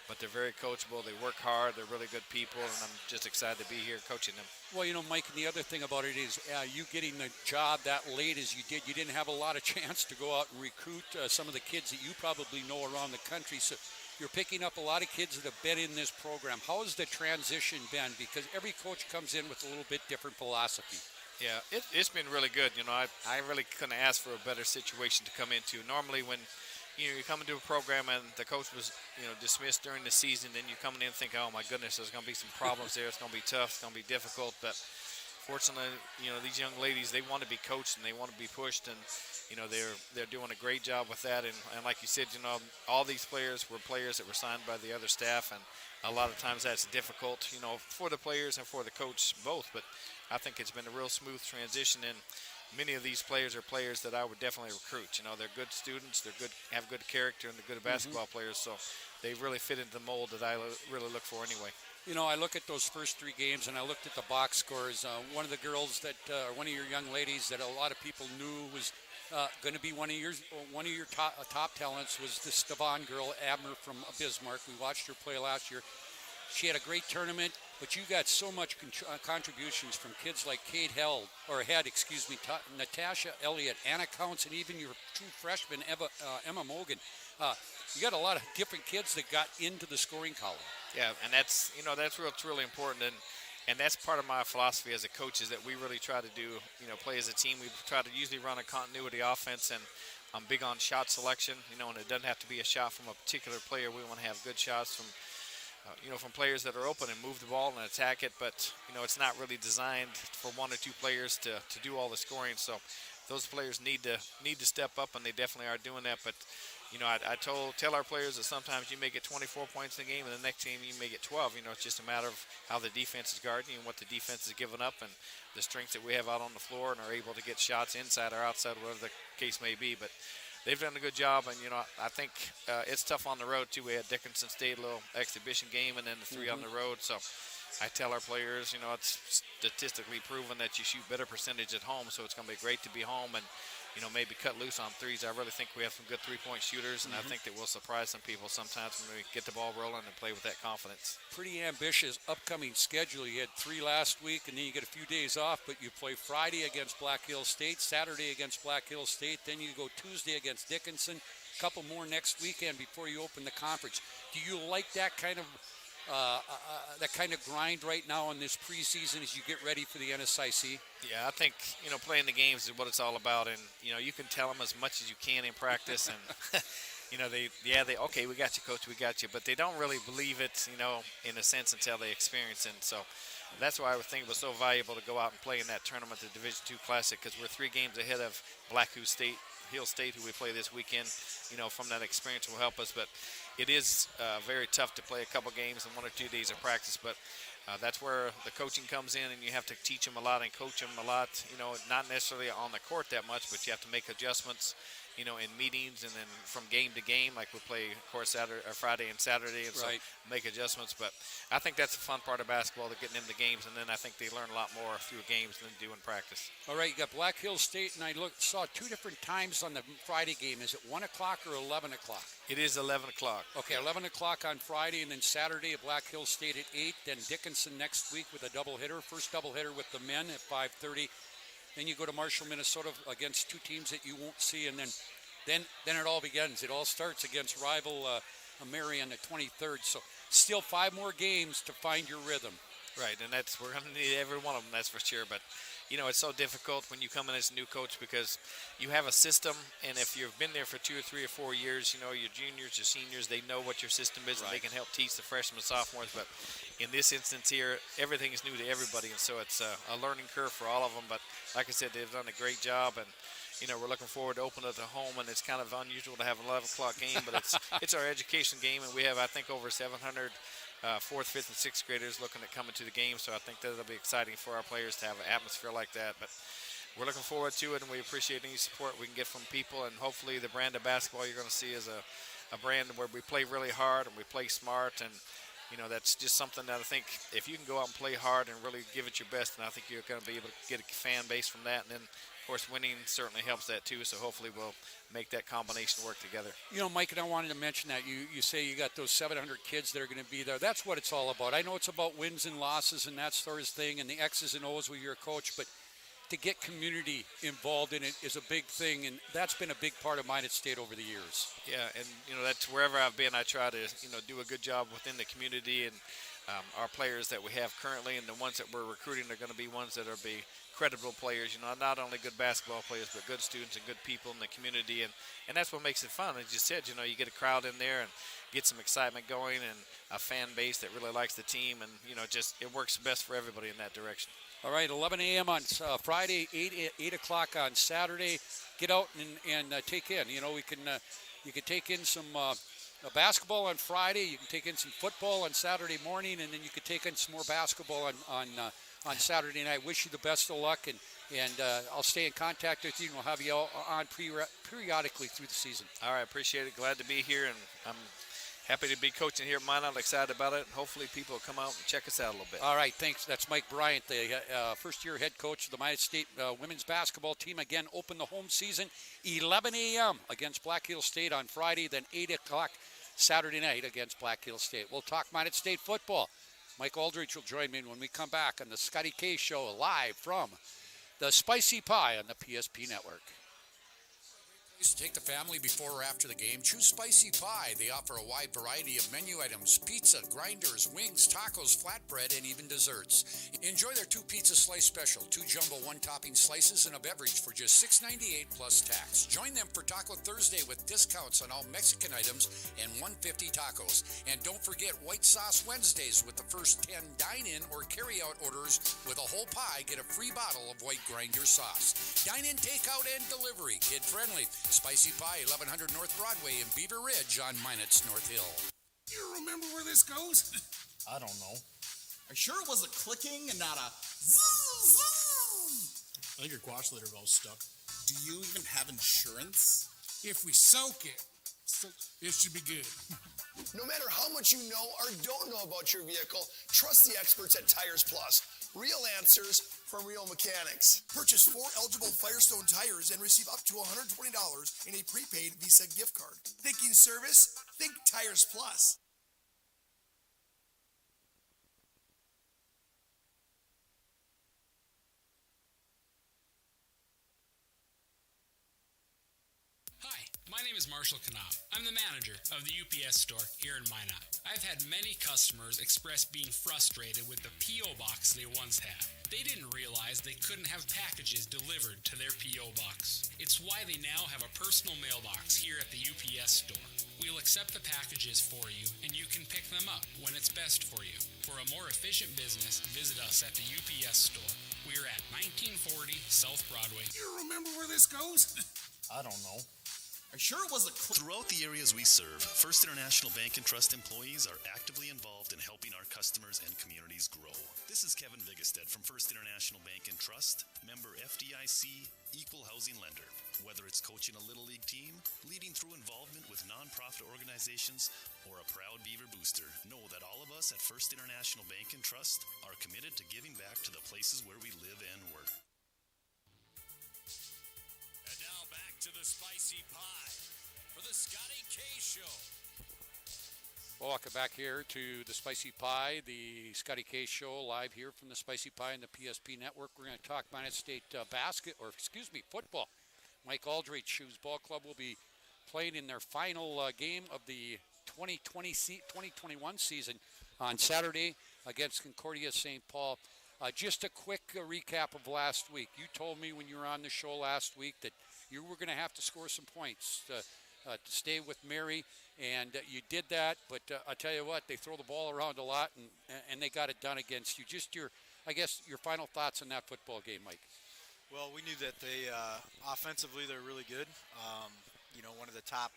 But they're very coachable. They work hard. They're really good people, and I'm just excited to be here coaching them. Well, Mike, and the other thing about it is you getting the job that late as you did, you didn't have a lot of chance to go out and recruit some of the kids that you probably know around the country. So you're picking up a lot of kids that have been in this program. How has the transition been? Because every coach comes in with a little bit different philosophy. Yeah, it's been really good. I really couldn't ask for a better situation to come into. Normally when you come into a program and the coach was, dismissed during the season, then you're coming in thinking, oh my goodness, there's going to be some problems there. It's going to be tough. It's going to be difficult. But fortunately, these young ladies, they want to be coached and they want to be pushed, and they're doing a great job with that. And like you said, all these players were players that were signed by the other staff, and a lot of times that's difficult, for the players and for the coach both. But I think it's been a real smooth transition, and many of these players are players that I would definitely recruit. They're good students, they're good, have good character, and they're good basketball players. So they really fit into the mold that I really look for anyway. I look at those first 3 games, and I looked at the box scores. One of the girls that, one of your young ladies that a lot of people knew was going to be one of your top talents was the Stavon girl, Abner from Bismarck. We watched her play last year. She had a great tournament, but you got so much contributions from kids like Natasha Elliott, Anna Counts, and even your 2 freshmen, Emma Mogan. You got a lot of different kids that got into the scoring column. Yeah, and that's really important, and that's part of my philosophy as a coach is that we really try to do, play as a team. We try to usually run a continuity offense, and I'm big on shot selection, and it doesn't have to be a shot from a particular player. We want to have good shots from from players that are open and move the ball and attack it, but it's not really designed for 1 or 2 players to do all the scoring. So those players need to step up, and they definitely are doing that. But I tell our players that sometimes you may get 24 points in the game, and the next game you may get 12. It's just a matter of how the defense is guarding you and what the defense is giving up, and the strengths that we have out on the floor, and are able to get shots inside or outside, whatever the case may be. But they've done a good job, and I think it's tough on the road too. We had Dickinson State, a little exhibition game, and then the 3 on the road. So I tell our players, it's statistically proven that you shoot better percentage at home, so it's going to be great to be home and maybe cut loose on threes. I really think we have some good 3-point shooters, and I think that we'll surprise some people sometimes when we get the ball rolling and play with that confidence. Pretty ambitious upcoming schedule. You had 3 last week, and then you get a few days off, but you play Friday against Black Hills State, Saturday against Black Hills State, then you go Tuesday against Dickinson, a couple more next weekend before you open the conference. Do you like that kind of grind right now in this preseason as you get ready for the NSIC? Yeah, I think playing the games is what it's all about, and you can tell them as much as you can in practice, and they okay, we got you, coach, we got you, but they don't really believe it, in a sense until they experience it. And so that's why I would think it was so valuable to go out and play in that tournament, the Division II Classic, because we're 3 games ahead of Black Hills State, who we play this weekend. From that experience will help us, but it is very tough to play a couple games in 1 or 2 days of practice. But that's where the coaching comes in, and you have to teach them a lot and coach them a lot. Not necessarily on the court that much, but you have to make adjustments. In meetings, and then from game to game, like we play, of course, Friday and Saturday, and so make adjustments. But I think that's the fun part of basketball, to getting them the games, and then I think they learn a lot more through games than they do in practice. All right, you got Black Hills State, and I saw 2 different times on the Friday game. Is it 1 o'clock or 11 o'clock? It is 11 o'clock. Okay, 11 o'clock on Friday, and then Saturday at Black Hills State at 8, then Dickinson next week with a doubleheader. First doubleheader with the men at 5:30. Then you go to Marshall, Minnesota against 2 teams that you won't see, and then it all begins. It all starts against rival Mary on the 23rd. So still 5 more games to find your rhythm. Right, and we're going to need every one of them, that's for sure. But it's so difficult when you come in as a new coach because you have a system, and if you've been there for 2 or 3 or 4 years, your juniors, your seniors, they know what your system is, and they can help teach the freshmen and sophomores. But in this instance here, everything is new to everybody, and so it's a learning curve for all of them. But like I said, they've done a great job, and we're looking forward to opening it at home, and it's kind of unusual to have an 11 o'clock game, but it's our education game, and we have, I think, over 700 4th, 5th, and 6th graders looking at coming to the game, so I think that'll be exciting for our players to have an atmosphere like that. But we're looking forward to it, and we appreciate any support we can get from people, and hopefully the brand of basketball you're going to see is a brand where we play really hard and we play smart, and that's just something that I think if you can go out and play hard and really give it your best, then I think you're going to be able to get a fan base from that. And then, of course, winning certainly helps that too, so hopefully we'll make that combination work together. Mike, and I wanted to mention that you say you got those 700 kids that are going to be there. That's what it's all about. I know it's about wins and losses and that sort of thing and the X's and O's with your coach, but to get community involved in it is a big thing, and that's been a big part of Minot State over the years. Yeah, and that's wherever I've been, I try to do a good job within the community, and our players that we have currently and the ones that we're recruiting are going to be ones that are be credible players, not only good basketball players, but good students and good people in the community, and that's what makes it fun. As you said, you get a crowd in there and get some excitement going and a fan base that really likes the team, and it works best for everybody in that direction. All right, 11 a.m. on Friday, 8 o'clock on Saturday. Get out and take in. You can take in some basketball on Friday. You can take in some football on Saturday morning, and then you can take in some more basketball on Saturday night. Wish you the best of luck, and I'll stay in contact with you, and we'll have you all on periodically through the season. All right, appreciate it. Glad to be here, and I'm happy to be coaching here at Minot. Excited about it, and hopefully people will come out and check us out a little bit. All right, thanks. That's Mike Bryant, the first-year head coach of the Minot State women's basketball team. Again, open the home season 11 a.m. against Black Hill State on Friday, then 8 o'clock Saturday night against Black Hill State. We'll talk Minot State football. Mike Aldrich will join me when we come back on the Scotty K Show live from the Spicy Pie on the PSP Network. To take the family before or after the game, choose Spicy Pie. They offer a wide variety of menu items: pizza, grinders, wings, tacos, flatbread, and even desserts. Enjoy their 2 pizza slice special, 2 jumbo 1-topping slices, and a beverage for just $6.98 plus tax. Join them for Taco Thursday with discounts on all Mexican items and $1.50 tacos. And don't forget White Sauce Wednesdays with the first 10 dine-in or carry-out orders with a whole pie. Get a free bottle of white grinder sauce. Dine-in, takeout, and delivery. Kid-friendly. Spicy Pie, 1100 North Broadway in Beaver Ridge on Minot's North Hill. You remember where this goes? I don't know. Are you sure it was a clicking and not a zzz? I think your quash litter valve's stuck. Do you even have insurance? If we soak it, it should be good. No matter how much you know or don't know about your vehicle, trust the experts at Tires Plus. Real answers from real mechanics. Purchase 4 eligible Firestone tires and receive up to $120 in a prepaid Visa gift card. Thinking service? Think Tires Plus. Hi, my name is Marshall Knopf. I'm the manager of the UPS store here in Minot. I've had many customers express being frustrated with the P.O. box they once had. They didn't realize they couldn't have packages delivered to their P.O. box. It's why they now have a personal mailbox here at the UPS store. We'll accept the packages for you, and you can pick them up when it's best for you. For a more efficient business, visit us at the UPS store. We're at 1940 South Broadway. You remember where this goes? I don't know. Are you sure it was a Throughout the areas we serve, First International Bank and Trust employees are actively involved in helping our customers and communities grow. This is Kevin Vigestead from First International Bank and Trust, member FDIC, equal housing lender. Whether it's coaching a Little League team, leading through involvement with nonprofit organizations, or a proud Beaver booster, know that all of us at First International Bank and Trust are committed to giving back to the places where we live and work. And now back to the Spicy Pie for the Scotty K Show. Welcome back here to the Spicy Pie, the Scotty K Show, live here from the Spicy Pie and the PSP Network. We're going to talk Minot State football. Mike Aldrich, whose ball club will be playing in their final game of the 2021 season on Saturday against Concordia St. Paul. Just a quick recap of last week. You told me when you were on the show last week that you were going to have to score some points to stay with Mary, and you did that. But I tell you what, they throw the ball around a lot, and they got it done against you. Just your final thoughts on that football game, Mike. Well, we knew that they offensively they're really good. One of the top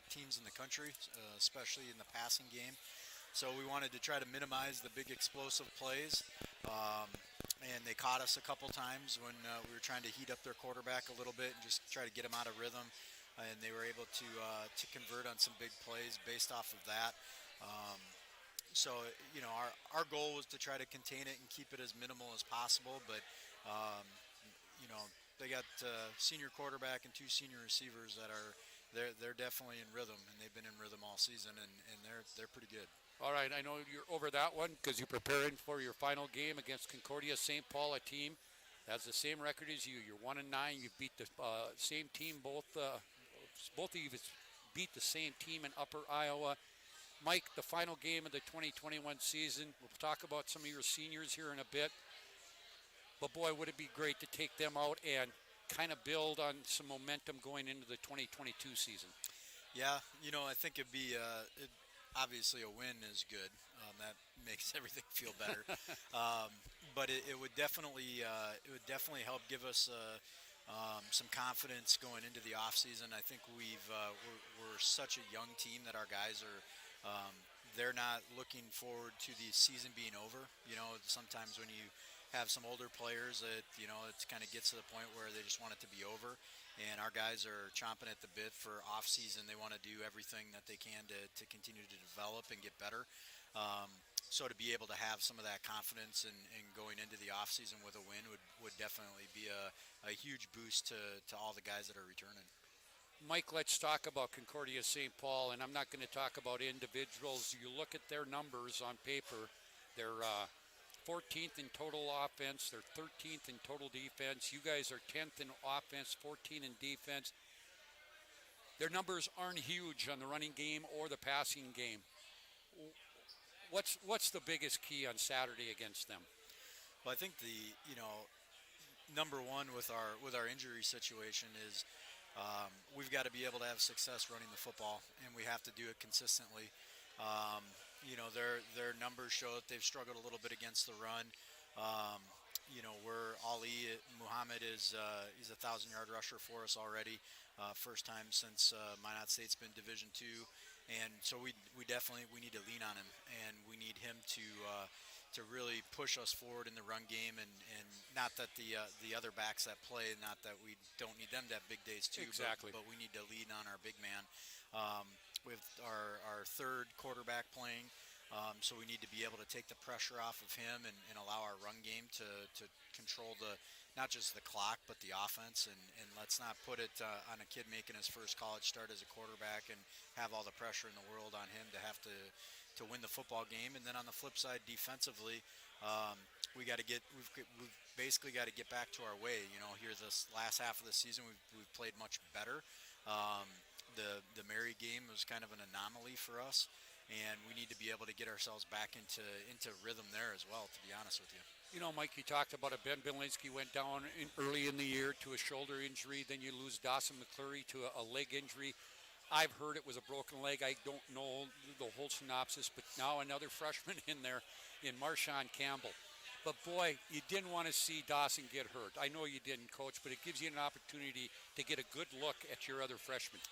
teams in the country, especially in the passing game. So we wanted to try to minimize the big explosive plays, and they caught us a couple times when we were trying to heat up their quarterback a little bit and just try to get him out of rhythm. And they were able to convert on some big plays based off of that. Our goal was to try to contain it and keep it as minimal as possible. But they got senior quarterback and 2 senior receivers that are they're definitely in rhythm, and they've been in rhythm all season, and they're pretty good. All right, I know you're over that one because you're preparing for your final game against Concordia St. Paul, a team that has the same record as you. You're 1-9. You've beat the same team. Both of you beat the same team in Upper Iowa. Mike, the final game of the 2021 season. We'll talk about some of your seniors here in a bit. But boy, would it be great to take them out and kind of build on some momentum going into the 2022 season. Yeah, I think it'd be obviously a win is good. That makes everything feel better. But it would definitely help give us some confidence going into the off season. I think we're such a young team that our guys are they're not looking forward to the season being over. Sometimes when you have some older players that it kind of gets to the point where they just want it to be over, and our guys are chomping at the bit for off season. They want to do everything that they can to continue to develop and get better. So to be able to have some of that confidence and going into the off season with a win would definitely be a huge boost to all the guys that are returning. Mike, let's talk about Concordia St. Paul, and I'm not going to talk about individuals. You look at their numbers on paper, they're 14th in total offense. They're 13th in total defense. You guys are 10th in offense, 14 in defense. Their numbers aren't huge on the running game or the passing game. What's the biggest key on Saturday against them? Well, I think number one with our injury situation is we've got to be able to have success running the football, and we have to do it consistently. Their numbers show that they've struggled a little bit against the run. Where Ali Muhammad is he's a 1,000-yard rusher for us already, first time since Minot State's been Division II, and so we definitely need to lean on him, and we need him to really push us forward in the run game, and not that the other backs that play, not that we don't need them to have big days too, exactly. But we need to lean on our big man. With our third quarterback playing, so we need to be able to take the pressure off of him and allow our run game to control not just the clock but the offense, and let's not put it on a kid making his first college start as a quarterback and have all the pressure in the world on him to have to win the football game. And then on the flip side, defensively, we've basically got to get back to our way. Here this last half of the season we've played much better. The Mary game was kind of an anomaly for us, and we need to be able to get ourselves back into rhythm there as well, to be honest with you. Mike, you talked about it. Ben Bilinski went down early in the year to a shoulder injury. Then you lose Dawson McClurry to a leg injury. I've heard it was a broken leg. I don't know the whole synopsis, but now another freshman in there in Marshawn Campbell. But boy, you didn't want to see Dawson get hurt. I know you didn't, Coach, but it gives you an opportunity to get a good look at your other freshmen.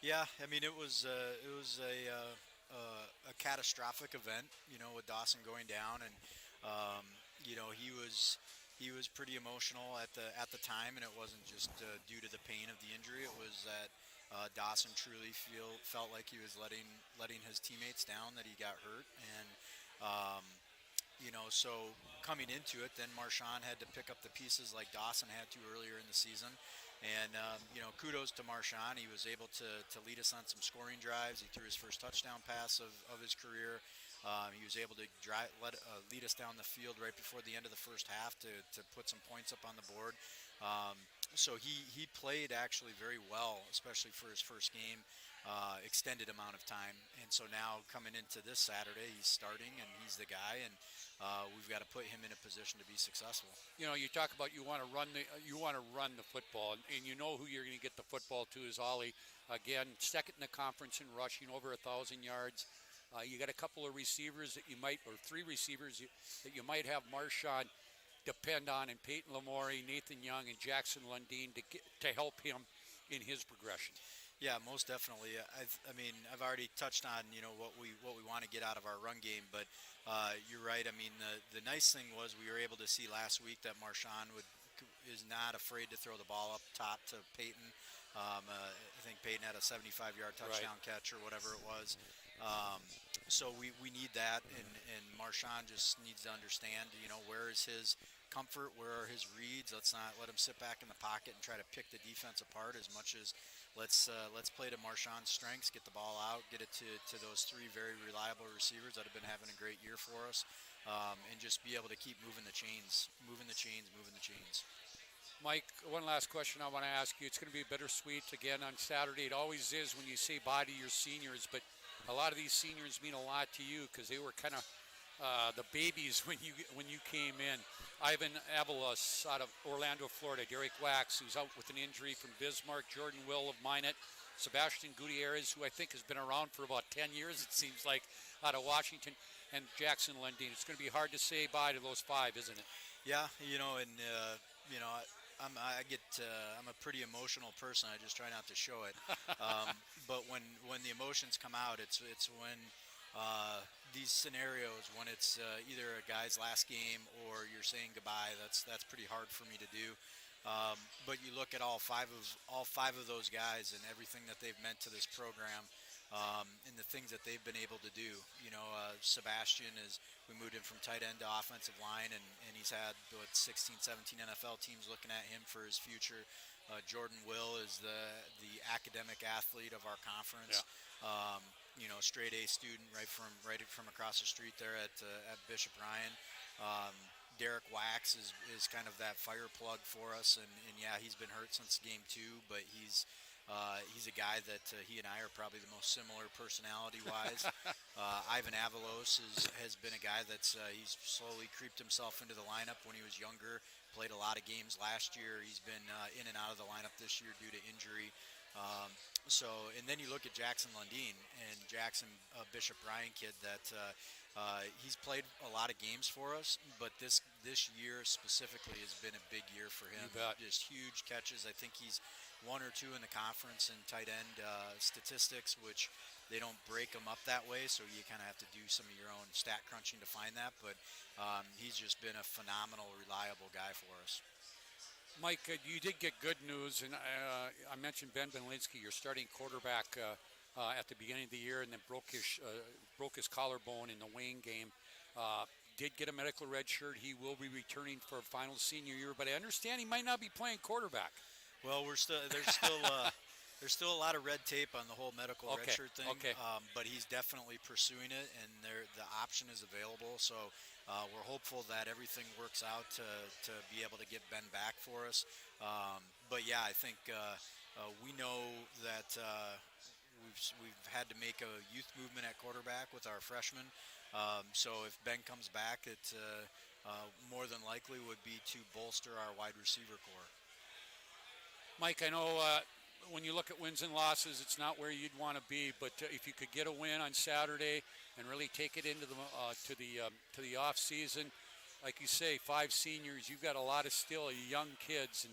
Yeah, I mean it was a catastrophic event, with Dawson going down, and he was pretty emotional at the time, and it wasn't just due to the pain of the injury. It was that Dawson truly felt like he was letting his teammates down, that he got hurt, and so coming into it, then Marshawn had to pick up the pieces like Dawson had to earlier in the season. And, kudos to Marshawn. He was able to lead us on some scoring drives. He threw his first touchdown pass of his career. He was able to lead us down the field right before the end of the first half to put some points up on the board. So he played actually very well, especially for his first game. extended amount of time. And so now coming into this Saturday, he's starting and he's the guy, and we've got to put him in a position to be successful. You know, you talk about you want to run the football, and you know who you're going to get the football to is Ollie. Again, second in the conference in rushing, over 1,000 yards. You got a couple of receivers that you might, or three receivers that you might have Marshawn depend on, and Peyton Lamore, Nathan Young, and Jackson Lundeen to help him in his progression. Yeah, most definitely. I mean, I've already touched on what we want to get out of our run game, but you're right. I mean, the nice thing was we were able to see last week that Marshawn is not afraid to throw the ball up top to Peyton. I think Peyton had a 75-yard touchdown catch or whatever it was. So we need that, and Marshawn just needs to understand, where is his comfort, where are his reads. Let's not let him sit back in the pocket and try to pick the defense apart as much as let's play to Marshawn's strengths, get the ball out, get it to those three very reliable receivers that have been having a great year for us, and just be able to keep moving the chains. Mike, one last question I want to ask you. It's going to be bittersweet again on Saturday. It always is when you say bye to your seniors, but a lot of these seniors mean a lot to you because they were kind of the babies when you came in. Ivan Avalos out of Orlando, Florida. Derek Wax, who's out with an injury from Bismarck. Jordan Will of Minot. Sebastian Gutierrez, who I think has been around for about 10 years, it seems like, out of Washington. And Jackson Lundeen. It's going to be hard to say bye to those five, isn't it? Yeah, I'm a pretty emotional person. I just try not to show it. But when the emotions come out, it's when these scenarios, when it's either a guy's last game or you're saying goodbye, that's pretty hard for me to do. But you look at all five of those guys and everything that they've meant to this program. And the things that they've been able to do. Sebastian we moved him from tight end to offensive line, and he's had 16, 17 NFL teams looking at him for his future. Jordan Will is the academic athlete of our conference. Yeah. Straight A student right from across the street there at Bishop Ryan. Derek Wax is kind of that fire plug for us, and yeah, he's been hurt since game 2, but he's a guy that he and I are probably the most similar personality-wise. Ivan Avalos has been a guy that's he's slowly creeped himself into the lineup when he was younger, played a lot of games last year. He's been in and out of the lineup this year due to injury. And then you look at Jackson Lundeen, and Jackson, Bishop Ryan kid that he's played a lot of games for us, but this year specifically has been a big year for him. Just huge catches. I think he's 1 or 2 in the conference in tight end statistics, which they don't break them up that way, so you kind of have to do some of your own stat crunching to find that, but he's just been a phenomenal, reliable guy for us. Mike, you did get good news, and I mentioned Ben Benlinski, your starting quarterback at the beginning of the year, and then broke his collarbone in the Wayne game. Did get a medical red shirt. He will be returning for a final senior year, but I understand he might not be playing quarterback. Well, there's still a lot of red tape on the whole medical redshirt thing. But he's definitely pursuing it, and the option is available. So we're hopeful that everything works out to be able to get Ben back for us. But yeah, I think we know that we've had to make a youth movement at quarterback with our freshmen. So if Ben comes back, it more than likely would be to bolster our wide receiver core. Mike, I know when you look at wins and losses, it's not where you'd want to be. But if you could get a win on Saturday and really take it into to the off season, like you say, 5 seniors, you've got a lot of still young kids,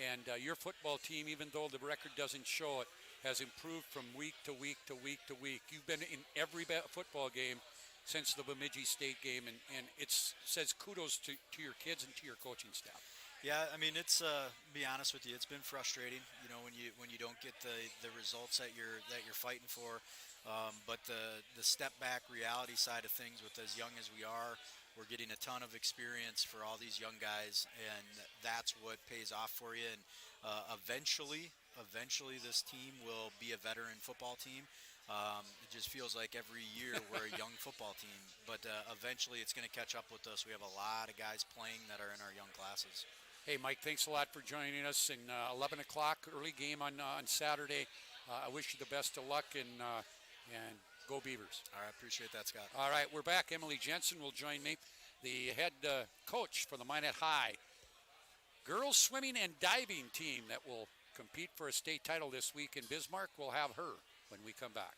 and your football team, even though the record doesn't show it, has improved from week to week to week to week. You've been in every football game since the Bemidji State game, and it says kudos to your kids and to your coaching staff. Yeah, I mean, it's be honest with you, it's been frustrating, when you don't get the results that you're fighting for. But the step back reality side of things, with as young as we are, we're getting a ton of experience for all these young guys, and that's what pays off for you. And eventually this team will be a veteran football team. It just feels like every year we're a young football team, but eventually it's going to catch up with us. We have a lot of guys playing that are in our young classes. Hey, Mike, thanks a lot for joining us. And 11 o'clock, early game on Saturday. I wish you the best of luck and go Beavers. All right, appreciate that, Scott. All right, we're back. Emily Jensen will join me, the head coach for the Minot High girls swimming and diving team that will compete for a state title this week in Bismarck. We'll have her when we come back.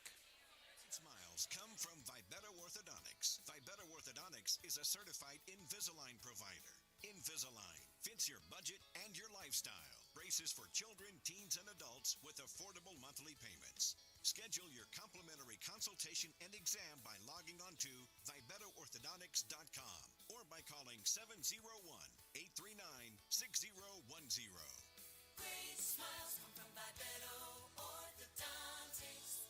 Smiles come from Vibetta Orthodontics. Vibetta Orthodontics is a certified Invisalign provider. Invisalign fits your budget and your lifestyle. Braces for children, teens, and adults with affordable monthly payments. Schedule your complimentary consultation and exam by logging on to VibettaOrthodontics.com or by calling 701-839-6010. Great smiles come from Bybetto Orthodontics.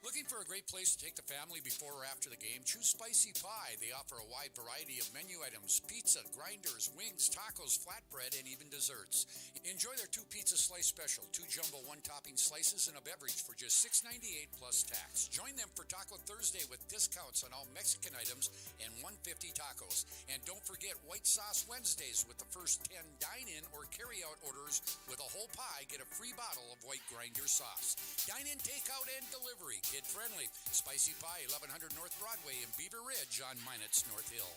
Looking for a great place to take the family before or after the game? Choose Spicy Pie. They offer a wide variety of menu items: pizza, grinders, wings, tacos, flatbread, and even desserts. Enjoy their 2 pizza slice special, 2 jumbo 1-topping slices, and a beverage for just $6.98 plus tax. Join them for Taco Thursday with discounts on all Mexican items and $1.50 tacos. And don't forget White Sauce Wednesdays with the first 10 dine-in or carry-out orders with a whole pie. Get a free bottle of white grinder sauce. Dine-in, takeout, and delivery. Kid-friendly. Spicy Pie, 1100 North Broadway in Beaver Ridge on Minot's North Hill.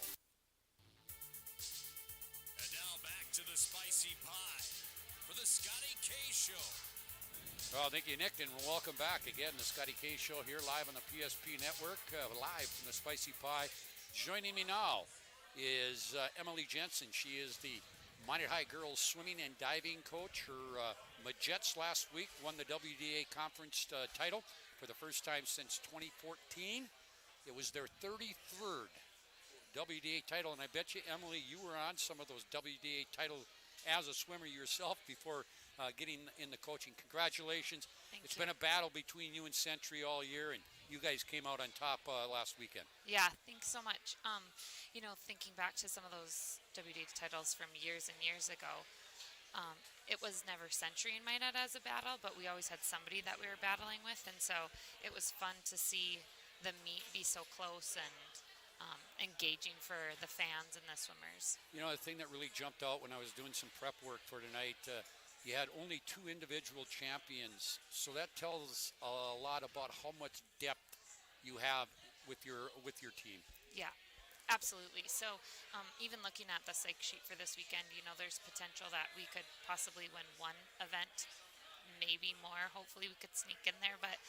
And now back to the Spicy Pie for the Scotty K Show. Well, thank you, Nick, and welcome back again. The Scotty K Show here live on the PSP Network, live from the Spicy Pie. Joining me now is Emily Jensen. She is the Minot High girls swimming and diving coach. Her Majets last week won the WDA conference title for the first time since 2014. It was their 33rd WDA title, and I bet you, Emily, you were on some of those WDA titles as a swimmer yourself before getting in the coaching. Congratulations. It's been a battle between you and Century all year, and you guys came out on top last weekend. Yeah, thanks so much. You know, thinking back to some of those WDA titles from years and years ago, it was never Century in Minot as a battle, but we always had somebody that we were battling with, and so it was fun to see the meet be so close and engaging for the fans and the swimmers. You know, the thing that really jumped out when I was doing some prep work for tonight, you had only 2 individual champions, so that tells a lot about how much depth you have with your team. Yeah. Absolutely. So even looking at the psych sheet for this weekend, you know, there's potential that we could possibly win 1 event, maybe more. Hopefully we could sneak in there. But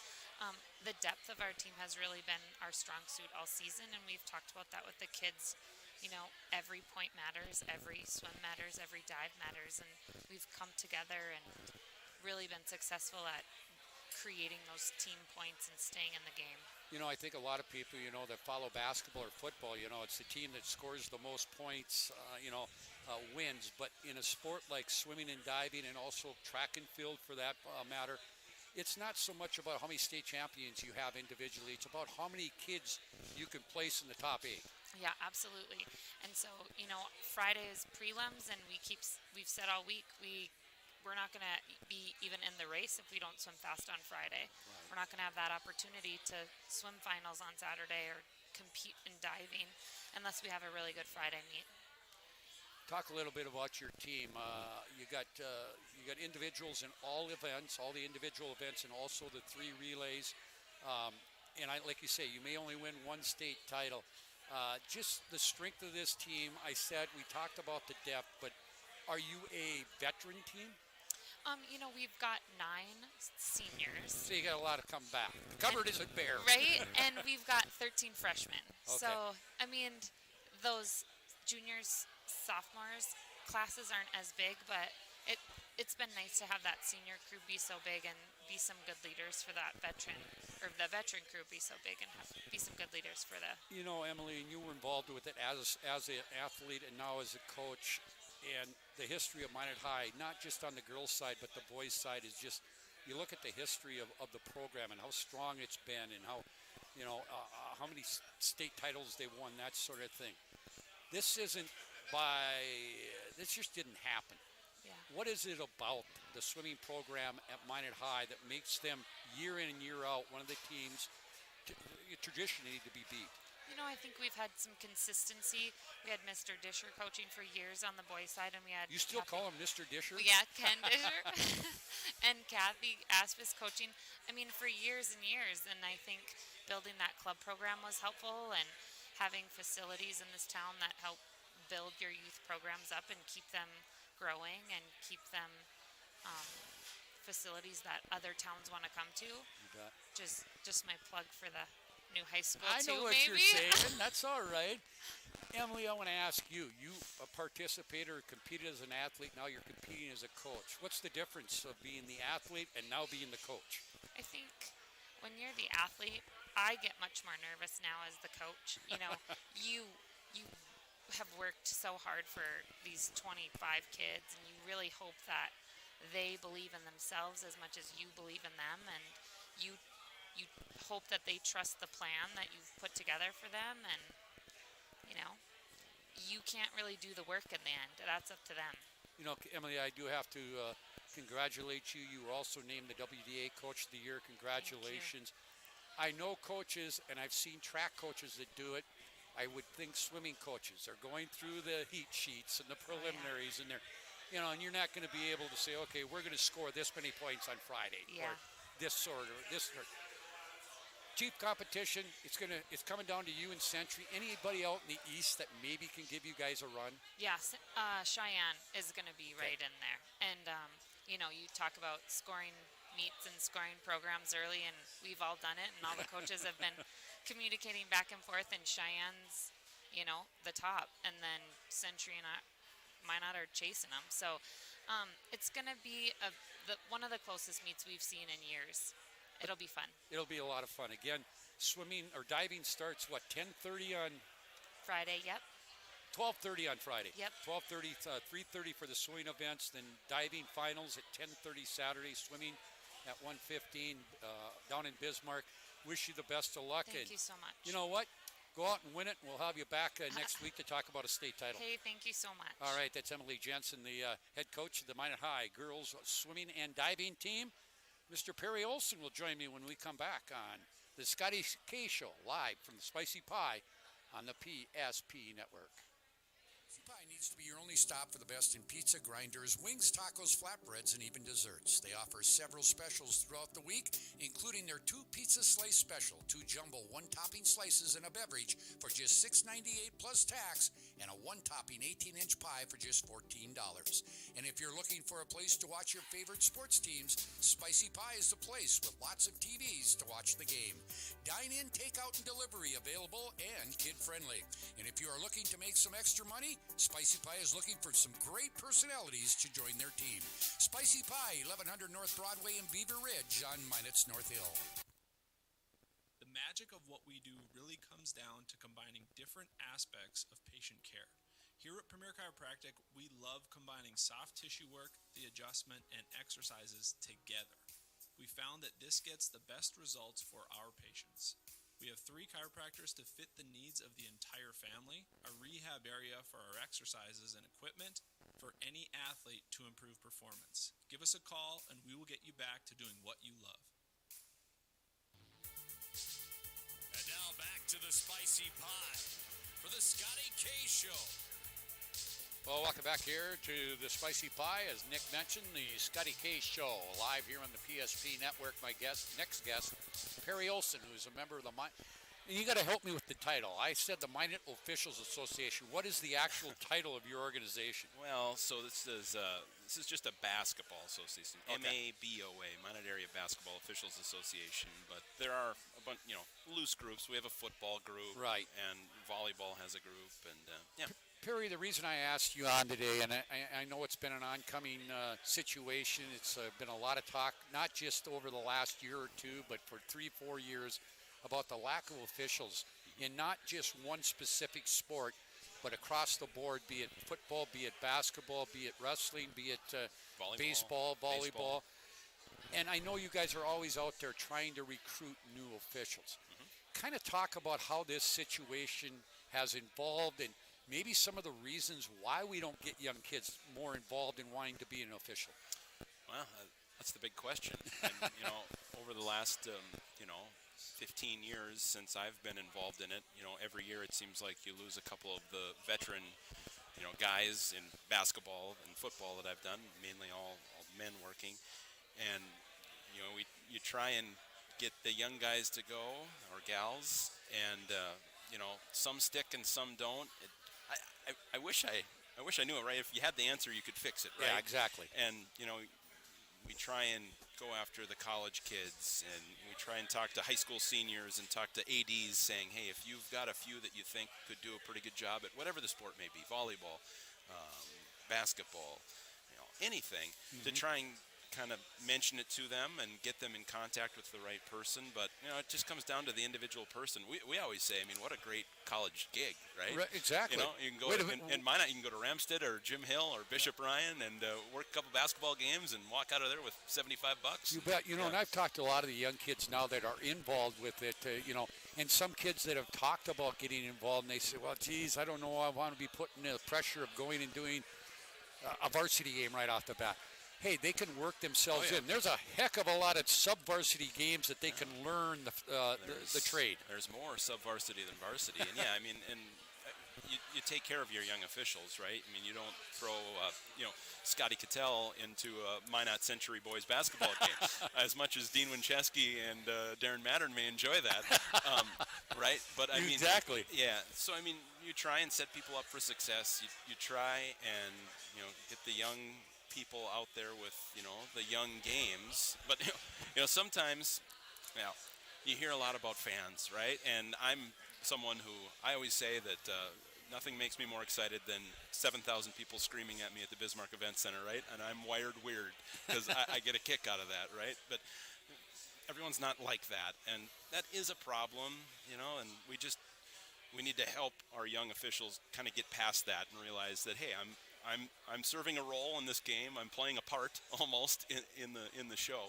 the depth of our team has really been our strong suit all season, and we've talked about that with the kids. You know, every point matters, every swim matters, every dive matters, and we've come together and really been successful at creating those team points and staying in the game. You know, I think a lot of people, you know, that follow basketball or football, you know, it's the team that scores the most points, wins. But in a sport like swimming and diving, and also track and field for that matter, it's not so much about how many state champions you have individually. It's about how many kids you can place in the top 8. Yeah, absolutely. And so, you know, Friday is prelims, and we've said all week we're not going to be even in the race if we don't swim fast on Friday. Right. We're not going to have that opportunity to swim finals on Saturday or compete in diving unless we have a really good Friday meet. Talk a little bit about your team. You got individuals in all events, all the individual events, and also the 3 relays. And like you say, you may only win 1 state title. Just the strength of this team. We talked about the depth, but are you a veteran team? You know, we've got 9 seniors. So you got a lot to come back. The cupboard isn't bare. Right? And we've got 13 freshmen. Okay. So, I mean, those juniors, sophomores, classes aren't as big, but it's been nice to have that senior crew be so big and be some good leaders for that veteran, or the veteran crew be so big and be some good leaders for the... You know, Emily, and you were involved with it as an athlete and now as a coach. And the history of Minot High, not just on the girls' side, but the boys' side, is just, you look at the history of the program and how strong it's been and how, you know, how many state titles they won, that sort of thing. This just didn't happen. Yeah. What is it about the swimming program at Minot High that makes them year in and year out one of the teams traditionally to be beat? I think we've had some consistency. We had Mr. Disher coaching for years on the boys' side, and we had You still call him Mr. Disher? Yeah, Ken Disher and Kathy Aspis coaching. I mean, for years and years, and I think building that club program was helpful, and having facilities in this town that help build your youth programs up and keep them growing and keep them facilities that other towns want to come to. You bet. Just my plug for the new high school I too, know what maybe. you're saying. That's all right. Emily, I want to ask you. You a participator, competed as an athlete. Now you're competing as a coach. What's the difference of being the athlete and now being the coach? I think when you're the athlete, I get much more nervous now as the coach. You have worked so hard for these 25 kids, and you really hope that they believe in themselves as much as you believe in them, and you hope that they trust the plan that you've put together for them, and you can't really do the work in the end. That's up to them. Emily, I do have to congratulate you. You were also named the WDA Coach of the Year. Congratulations. I know coaches, and I've seen track coaches that do it. I would think swimming coaches are going through the heat sheets and the preliminaries, and they're, and you're not going to be able to say, okay, we're going to score this many points on Friday, or this sort, or this sort. Chief competition, it's coming down to you and Century. Anybody out in the east that maybe can give you guys a run? Yes, Cheyenne is going to be right in there. And, you talk about scoring meets and scoring programs early, and we've all done it, and all the coaches have been communicating back and forth, and Cheyenne's, the top. And then Century and Minot are chasing them. So it's going to be one of the closest meets we've seen in years. It'll be fun. It'll be a lot of fun. Again, swimming or diving starts, 10:30 on Friday? Yep. 12:30 on Friday. Yep. 12:30, 3:30 for the swimming events, then diving finals at 10:30 Saturday, swimming at 1:15 down in Bismarck. Wish you the best of luck. Thank you so much. You know what? Go out and win it, and we'll have you back next week to talk about a state title. Hey, thank you so much. All right, that's Emily Jensen, the head coach of the Minot High girls swimming and diving team. Mr. Perry Olson will join me when we come back on the Scotty K Show, live from the Spicy Pie on the PSP Network. Spicy Pie needs to be your only stop for the best in pizza, grinders, wings, tacos, flatbreads, and even desserts. They offer several specials throughout the week, including their 2 pizza slice special, 2 jumbo 1-topping slices and a beverage for just $6.98 plus tax, and a 1-topping 18-inch pie for just $14. And if you're looking for a place to watch your favorite sports teams, Spicy Pie is the place with lots of TVs to watch the game. Dine-in, takeout, and delivery available and kid-friendly. And if you are looking to make some extra money, Spicy Pie is looking for some great personalities to join their team. Spicy Pie, 1100 North Broadway in Beaver Ridge on Minot's North Hill. The magic of what we do really comes down to combining different aspects of patient care. Here at Premier Chiropractic, we love combining soft tissue work, the adjustment, and exercises together. We found that this gets the best results for our patients. We have 3 chiropractors to fit the needs of the entire family, a rehab area for our exercises and equipment, for any athlete to improve performance. Give us a call and we will get you back to doing what you love. And now back to the Spicy Pie for the Scotty K Show. Well, welcome back here to the Spicy Pie. As Nick mentioned, the Scotty K Show, live here on the PSP Network. My next guest, Perry Olson, who's a member of the and you got to help me with the title. I said the Minot Officials Association. What is the actual title of your organization? Well, so this is just a basketball association, okay. MABOA, Minot Area Basketball Officials Association. But there are a bunch, loose groups. We have a football group, right, and volleyball has a group, and yeah. Perry, the reason I asked you on today, and I know it's been an oncoming situation. It's been a lot of talk, not just over the last year or two, but for 3-4 years, about the lack of officials in not just one specific sport, but across the board, be it football, be it basketball, be it wrestling, be it baseball, volleyball. And I know you guys are always out there trying to recruit new officials. Kind of talk about how this situation has evolved and maybe some of the reasons why we don't get young kids more involved in wanting to be an official. Well, that's the big question. And, over the last, 15 years since I've been involved in it, every year it seems like you lose a couple of the veteran, guys in basketball and football that I've done, mainly all men working. And, you try and get the young guys to go, or gals, and, some stick and some don't. I wish I knew it, right? If you had the answer, you could fix it, right? Yeah, exactly. And, we try and go after the college kids, and we try and talk to high school seniors and talk to ADs saying, hey, if you've got a few that you think could do a pretty good job at whatever the sport may be, volleyball, basketball, anything, to try and kind of mention it to them and get them in contact with the right person. But, it just comes down to the individual person. We always say, what a great college gig, right? Exactly. You can go in Minot, you can go to Ramstead or Jim Hill or Bishop Ryan and work a couple basketball games and walk out of there with $75. You bet. And I've talked to a lot of the young kids now that are involved with it, and some kids that have talked about getting involved, and they say, well, geez, I don't know, I want to be putting the pressure of going and doing a varsity game right off the bat. Hey, they can work themselves in. There's a heck of a lot of sub-varsity games that they can learn the trade. There's more sub-varsity than varsity. And, you take care of your young officials, right? You don't throw, Scotty Cattell into a Minot Century boys basketball game. As much as Dean Winchesky and Darren Mattern may enjoy that, right? But, exactly. Yeah. So, you try and set people up for success. You try and, get the young people out there with the young games, but sometimes you hear a lot about fans, right? And I'm someone who I always say that nothing makes me more excited than 7,000 people screaming at me at the Bismarck Event Center, right? And I'm wired weird because I get a kick out of that, right? But everyone's not like that, and that is a problem, and we need to help our young officials kind of get past that and realize that, hey, I'm serving a role in this game. I'm playing a part almost in the show,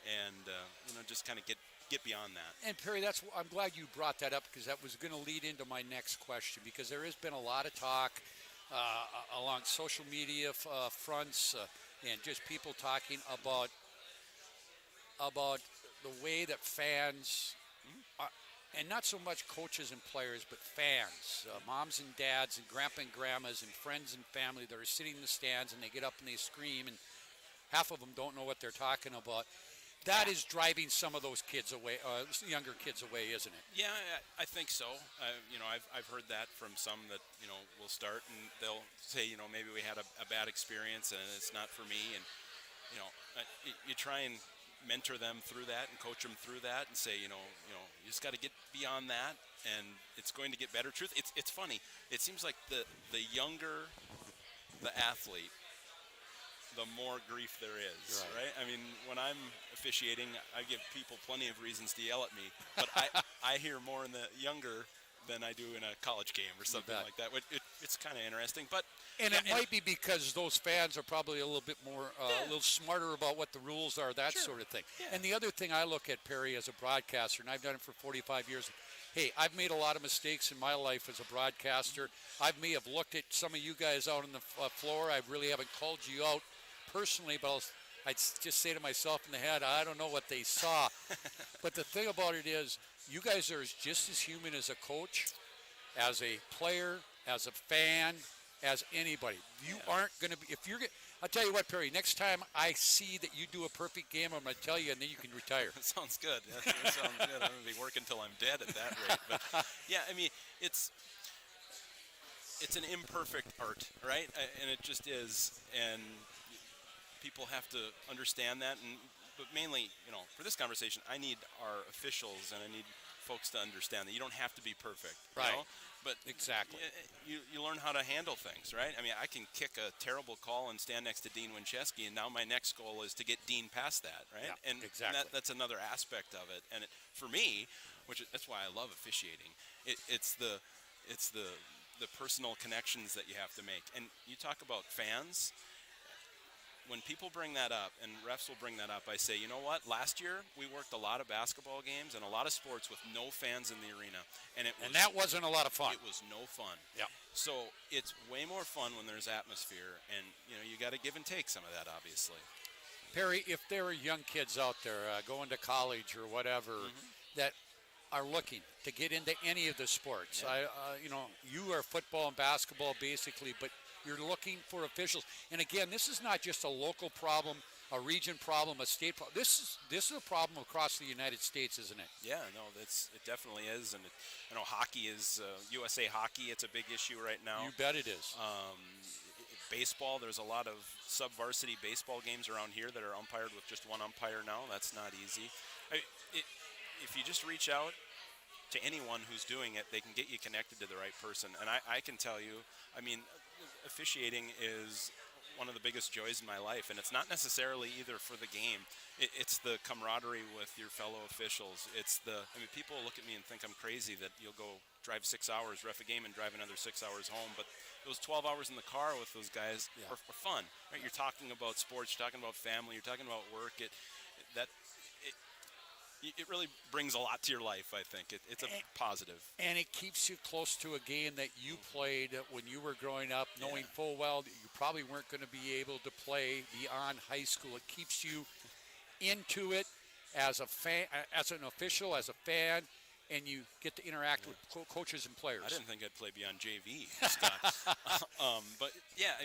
and just kind of get beyond that. And Perry, I'm glad you brought that up, because that was going to lead into my next question, because there has been a lot of talk along social media fronts and just people talking about the way that fans and not so much coaches and players, but fans, moms and dads and grandpa and grandmas and friends and family that are sitting in the stands, and they get up and they scream, and half of them don't know what they're talking about. That is driving some of those kids away, younger kids away, isn't it? Yeah, I think so. I've heard that from some that will start and they'll say, maybe we had a bad experience and it's not for me, and you try and mentor them through that and coach them through that and say, you just got to get beyond that, and it's going to get better. Truth, it's funny. It seems like the younger the athlete, the more grief there is, right? When I'm officiating, I give people plenty of reasons to yell at me, but I hear more in the younger than I do in a college game or something like that. It's kind of interesting, but it might be because those fans are probably a little bit more, a little smarter about what the rules are, that sort of thing. Yeah. And the other thing I look at, Perry, as a broadcaster, and I've done it for 45 years. Hey, I've made a lot of mistakes in my life as a broadcaster. I may have looked at some of you guys out on the floor. I really haven't called you out personally, but I'd just say to myself in the head, I don't know what they saw. But the thing about it is, you guys are just as human as a coach, as a player, as a fan, as anybody. You aren't going to be, I'll tell you what, Perry, next time I see that you do a perfect game, I'm going to tell you, and then you can retire. That sounds good. That sounds good. I'm going to be working until I'm dead at that rate. But yeah, it's an imperfect art, right? And it just is. And people have to understand that. But mainly, for this conversation, I need our officials and I need folks to understand that you don't have to be perfect. Right. But exactly, you learn how to handle things, right? I can kick a terrible call and stand next to Dean Winchesky, and now my next goal is to get Dean past that, right? Yeah, and exactly. That's another aspect of it. And for me, that's why I love officiating. It's the personal connections that you have to make. And you talk about fans. When people bring that up, and refs will bring that up, I say, you know what? Last year, we worked a lot of basketball games and a lot of sports with no fans in the arena. And that wasn't a lot of fun. It was no fun. Yeah. So it's way more fun when there's atmosphere, and, you got to give and take some of that, obviously. Perry, if there are young kids out there going to college or whatever that are looking to get into any of the sports, you are football and basketball basically, but you're looking for officials. And again, this is not just a local problem, a region problem, a state problem. This is a problem across the United States, isn't it? Yeah, no, it definitely is, and I know hockey is USA Hockey. It's a big issue right now. You bet it is. Baseball, there's a lot of sub-varsity baseball games around here that are umpired with just one umpire now. That's not easy. If you just reach out to anyone who's doing it, they can get you connected to the right person. And I can tell you, I mean, officiating is one of the biggest joys in my life, and it's not necessarily either for the game. It's the camaraderie with your fellow officials. People look at me and think I'm crazy that you'll go drive 6 hours, ref a game, and drive another 6 hours home. But those 12 hours in the car with those guys are fun, right? You're talking about sports, you're talking about family, you're talking about work. It really brings a lot to your life, I think. It's a positive. And it keeps you close to a game that you played when you were growing up, knowing full well that you probably weren't going to be able to play beyond high school. It keeps you into it as a fan, as an official, as a fan, and you get to interact with coaches and players. I didn't think I'd play beyond JV, Scott. But yeah,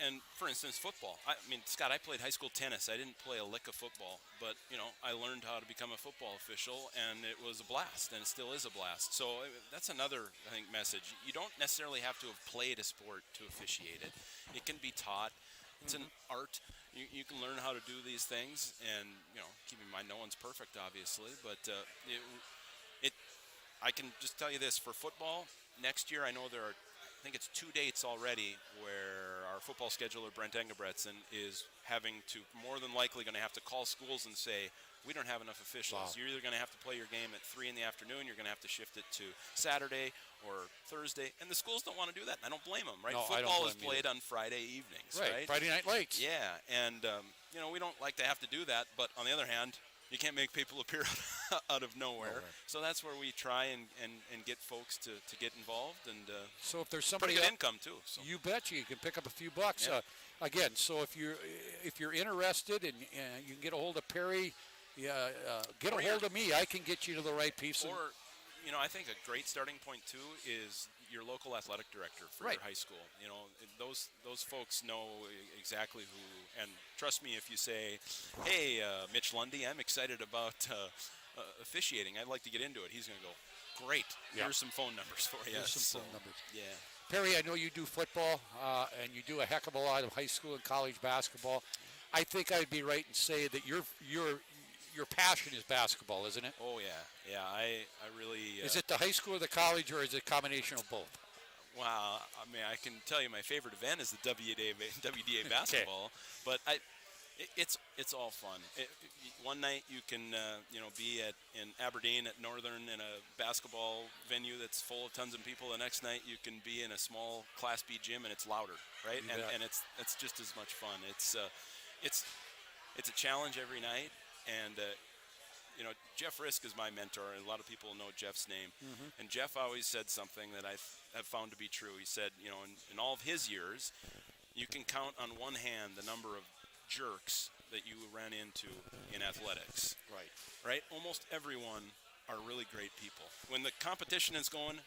and for instance, football. I mean, Scott, I played high school tennis. I didn't play a lick of football, but I learned how to become a football official, and it was a blast, and it still is a blast. So that's another, I think, message. You don't necessarily have to have played a sport to officiate it. It can be taught. It's an art. You can learn how to do these things, and keep in mind, no one's perfect, obviously, but I can just tell you this: for football, next year, I know there are, I think it's 2 dates already where our football scheduler, Brent Engebretson, is having to, more than likely going to have to call schools and say, we don't have enough officials. Wow. You're either going to have to play your game at 3 in the afternoon, you're going to have to shift it to Saturday or Thursday, and the schools don't want to do that, and I don't blame them, right? No, football is played on Friday evenings, right? Friday Night Lights. Yeah, and, we don't like to have to do that, but on the other hand, you can't make people appear out of nowhere. So that's where we try and get folks to get involved. And so if there's somebody pretty good income too. So. You bet you can pick up a few bucks. Yeah. Again, so if you're interested and you can get a hold of Perry, get a hold of me. I can get you to the right people. Or, I think a great starting point too is your local athletic director for your high school. Those folks know exactly who. And trust me, if you say, "Hey, Mitch Lundy, I'm excited about officiating. I'd like to get into it," he's going to go, "Great. Here's some phone numbers for you." Here's some phone numbers. Yeah. Perry, I know you do football, and you do a heck of a lot of high school and college basketball. I think I'd be right in saying that your passion is basketball, isn't it? Oh yeah. I really. Is it the high school or the college, or is it a combination of both? Wow, I mean, I can tell you my favorite event is the WDA basketball, but it's all fun. One night you can be in Aberdeen at Northern in a basketball venue that's full of tons of people. The next night you can be in a small Class B gym and it's louder, right? And it's just as much fun. It's a challenge every night, and Jeff Risk is my mentor, and a lot of people know Jeff's name. Mm-hmm. And Jeff always said something that I've found to be true. He said, in all of his years, you can count on one hand the number of jerks that you ran into in athletics. Right? Almost everyone are really great people. When the competition is going,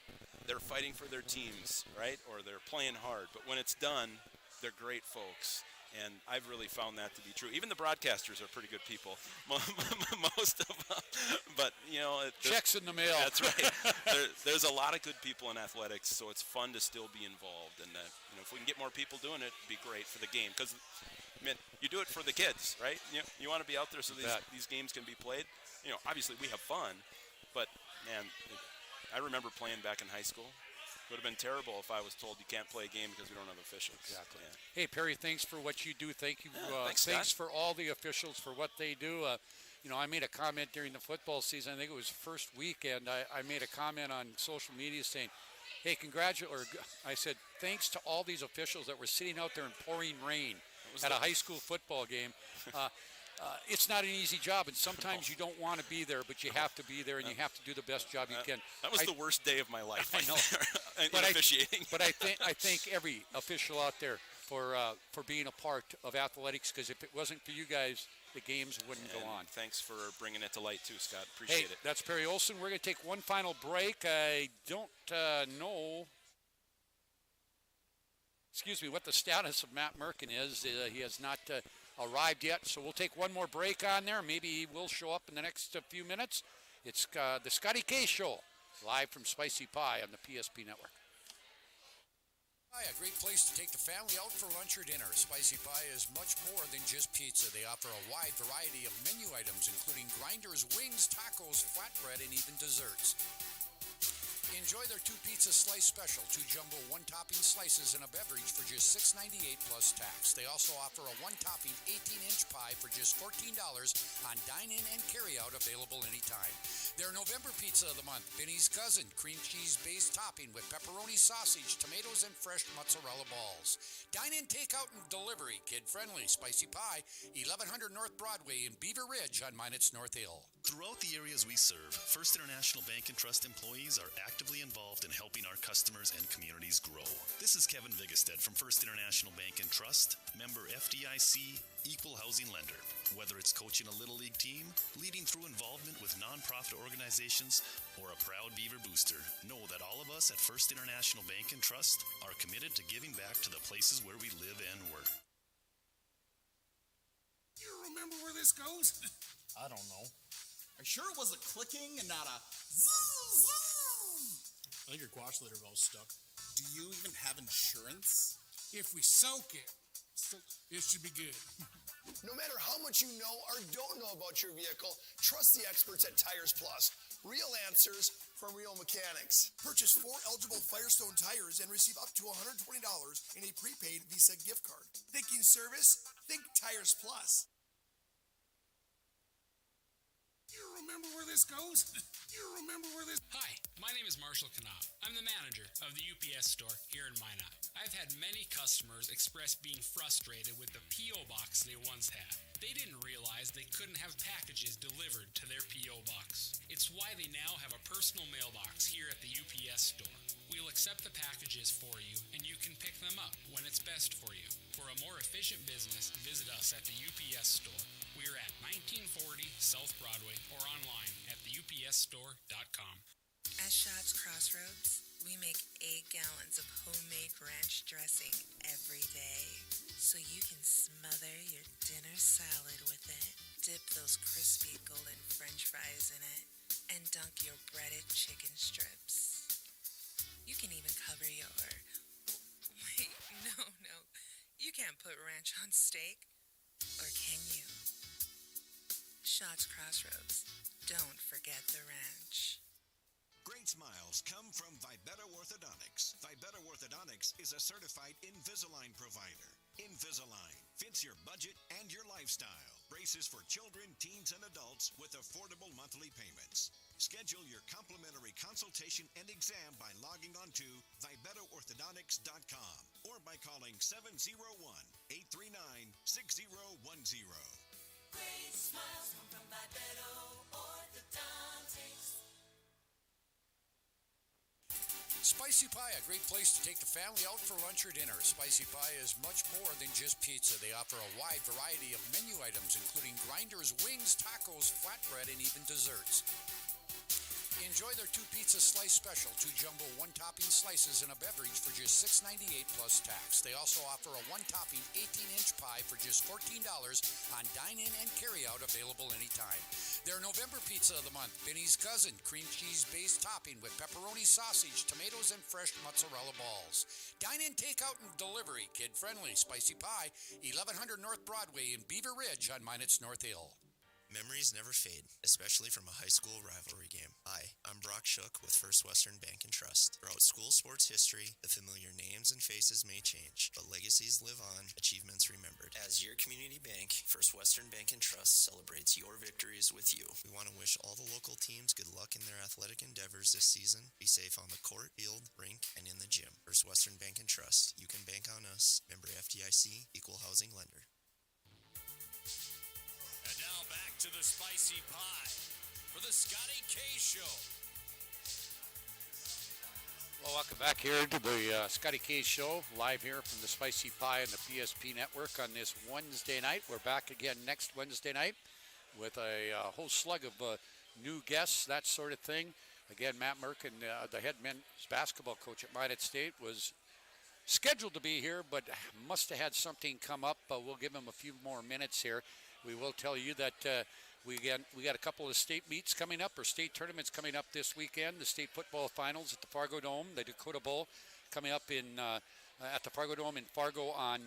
they're fighting for their teams, right? Or they're playing hard. But when it's done, they're great folks. And I've really found that to be true. Even the broadcasters are pretty good people, most of them. But checks in the mail. That's right. There's a lot of good people in athletics, so it's fun to still be involved. And if we can get more people doing it, it'd be great for the game. Because you do it for the kids, right? You want to be out there so these games can be played. Obviously we have fun, but man, I remember playing back in high school. Would have been terrible if I was told you can't play a game because we don't have officials. Exactly. Yeah. Hey, Perry, thanks for what you do. Thank you. Thanks for all the officials for what they do. I made a comment during the football season. I think it was first weekend. I made a comment on social media saying, hey, I said, thanks to all these officials that were sitting out there in pouring rain at a high school football game. It's not an easy job, and sometimes you don't want to be there, but you have to be there, and you have to do the best job you can. That was the worst day of my life. I know. Officiating. But I thank every official out there for being a part of athletics, because if it wasn't for you guys, the games wouldn't go on. Thanks for bringing it to light too, Scott. Appreciate it. That's Perry Olson. We're going to take one final break. I don't know, what the status of Matt Murken is. He has not arrived yet, so we'll take one more break on there. Maybe he will show up in the next few minutes. It's the Scotty K Show, live from Spicy Pie on the PSP Network. Pie, a great place to take the family out for lunch or dinner. Spicy Pie is much more than just pizza. They offer a wide variety of menu items, including grinders, wings, tacos, flatbread, and even desserts. Enjoy their 2 pizza slice special, 2 jumbo 1-topping slices and a beverage for just $6.98 plus tax. They also offer a 1-topping 18-inch pie for just $14 on dine-in and carry-out, available anytime. Their November pizza of the month, Benny's Cousin, cream cheese-based topping with pepperoni sausage, tomatoes, and fresh mozzarella balls. Dine-in, takeout, and delivery, kid-friendly. Spicy Pie, 1100 North Broadway in Beaver Ridge on Minot's North Hill. Throughout the areas we serve, First International Bank and Trust employees are actively involved in helping our customers and communities grow. This is Kevin Vigestad from First International Bank and Trust, member FDIC, equal housing lender. Whether it's coaching a Little League team, leading through involvement with nonprofit organizations, or a proud Beaver booster, know that all of us at First International Bank and Trust are committed to giving back to the places where we live and work. You remember where this goes? I don't know. Are you sure it was a clicking and not a zzz? I think your quash litter valve's stuck. Do you even have insurance? If we soak it, it should be good. No matter how much you know or don't know about your vehicle, trust the experts at Tires Plus. Real answers from real mechanics. Purchase 4 eligible Firestone tires and receive up to $120 in a prepaid Visa gift card. Thinking service? Think Tires Plus. You remember where this goes? You remember where this... Hi, my name is Marshall Knopf. I'm the manager of the UPS store here in Minot. I've had many customers express being frustrated with the P.O. box they once had. They didn't realize they couldn't have packages delivered to their P.O. box. It's why they now have a personal mailbox here at the UPS store. We'll accept the packages for you, and you can pick them up when it's best for you. For a more efficient business, visit us at the UPS store. We're at 1940 South Broadway or online at theupsstore.com. At Shots Crossroads, we make 8 gallons of homemade ranch dressing every day, so you can smother your dinner salad with it, dip those crispy golden french fries in it, and dunk your breaded chicken strips. You can even cover your... Wait, no. You can't put ranch on steak, or can you? Shots Crossroads. Don't forget the ranch. Great smiles come from Vibetta Orthodontics. Vibetta Orthodontics is a certified Invisalign provider. Invisalign fits your budget and your lifestyle. Braces for children, teens, and adults with affordable monthly payments. Schedule your complimentary consultation and exam by logging on to VibettaOrthodontics.com or by calling 701-839-6010. Great smiles come from Bryant Orthodontics. Spicy Pie, a great place to take the family out for lunch or dinner. Spicy Pie is much more than just pizza. They offer a wide variety of menu items, including grinders, wings, tacos, flatbread, and even desserts. Enjoy their 2 pizza slice special, 2 jumbo 1-topping slices and a beverage for just $6.98 plus tax. They also offer a 1-topping 18-inch pie for just $14 on dine-in and carry-out, available anytime. Their November pizza of the month, Benny's Cousin, cream cheese-based topping with pepperoni sausage, tomatoes, and fresh mozzarella balls. Dine-in, takeout, and delivery, kid-friendly. Spicy Pie, 1100 North Broadway in Beaver Ridge on Minot's North Hill. Memories never fade, especially from a high school rivalry game. Hi, I'm Brock Shook with First Western Bank and Trust. Throughout school sports history, the familiar names and faces may change, but legacies live on, achievements remembered. As your community bank, First Western Bank and Trust celebrates your victories with you. We want to wish all the local teams good luck in their athletic endeavors this season. Be safe on the court, field, rink, and in the gym. First Western Bank and Trust. You can bank on us. Member FDIC, equal housing lender. And now back to the Spicy Pie for the Scotty K Show. Well, welcome back here to the Scotty K Show, live here from the Spicy Pie and the PSP Network on this Wednesday night. We're back again next Wednesday night with a whole slug of new guests, that sort of thing. Again, Matt Murken, the head men's basketball coach at Minot State, was scheduled to be here, but must have had something come up. We'll give him a few more minutes here. We will tell you that we got a couple of state meets coming up, or state tournaments coming up this weekend. The state football finals at the Fargo Dome, the Dakota Bowl coming up at the Fargo Dome in Fargo on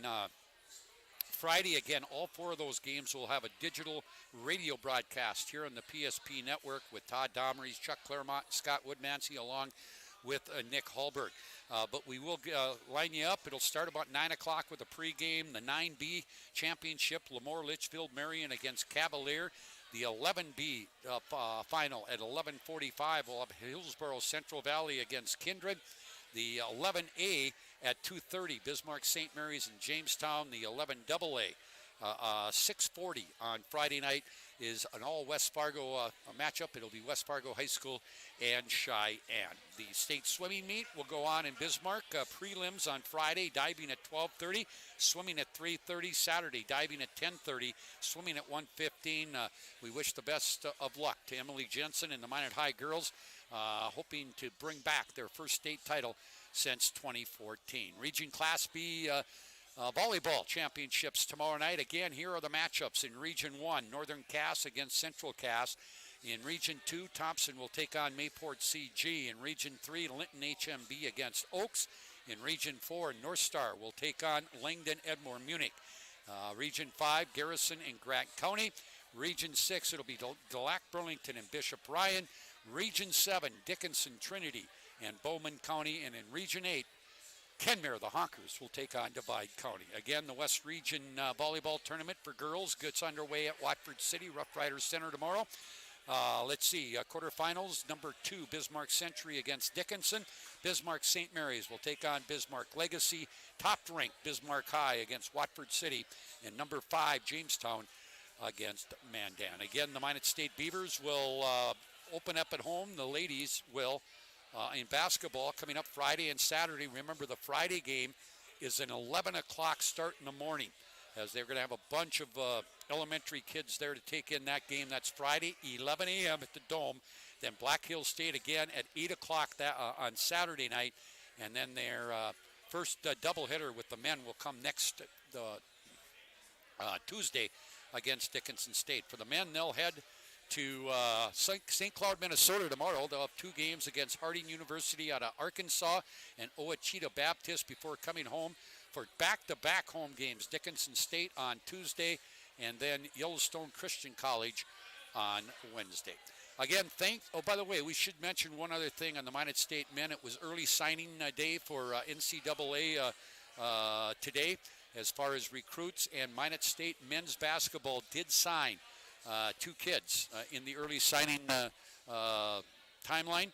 Friday. Again, all four of those games will have a digital radio broadcast here on the PSP network with Todd Domery, Chuck Claremont, Scott Woodmansey, along with Nick Hallberg. But we will line you up. It'll start about 9 o'clock with a pregame. The 9B championship, Lemoore Litchfield Marion against Cavalier. The 11B final at 11:45 will have Hillsborough Central Valley against Kindred. The 11A at 2:30, Bismarck St. Mary's and Jamestown. The 11AA, 6:40 on Friday night, is an all West Fargo matchup. It'll be West Fargo High School and Cheyenne. The state swimming meet will go on in Bismarck. Prelims on Friday, diving at 12:30, swimming at 3:30. Saturday, diving at 10:30, swimming at 1:15. We wish the best of luck to Emily Jensen and the Minot High girls, hoping to bring back their first state title since 2014. Region Class B volleyball championships tomorrow night. Again, here are the matchups. In Region 1, Northern Cass against Central Cass. In Region 2, Thompson will take on Mayport CG. In Region 3, Linton HMB against Oaks. In Region 4, North Star will take on Langdon Edmore Munich. Region 5, Garrison and Grant County. Region 6, it'll be Delac Burlington and Bishop Ryan. Region 7, Dickinson Trinity and Bowman County. And in Region 8, Kenmare, the Honkers, will take on Divide County. Again, the West Region volleyball tournament for girls gets underway at Watford City Rough Riders Center tomorrow. Let's see, quarterfinals, number 2, Bismarck Century against Dickinson. Bismarck St. Mary's will take on Bismarck Legacy. Top-ranked Bismarck High against Watford City. And number 5, Jamestown against Mandan. Again, the Minot State Beavers will open up at home. The ladies will in basketball coming up Friday and Saturday. Remember, the Friday game is an 11 o'clock start in the morning, as they're going to have a bunch of elementary kids there to take in that game. That's Friday, 11 a.m. at the Dome. Then Black Hills State again at 8 o'clock on Saturday night. And then their first doubleheader with the men will come next Tuesday against Dickinson State. For the men, they'll head to St. Cloud, Minnesota tomorrow. They'll have 2 games against Harding University out of Arkansas and Ouachita Baptist before coming home for back-to-back home games. Dickinson State on Tuesday and then Yellowstone Christian College on Wednesday. Again, by the way, we should mention one other thing on the Minot State men. It was early signing day for NCAA today as far as recruits, and Minot State men's basketball did sign 2 kids in the early signing timeline.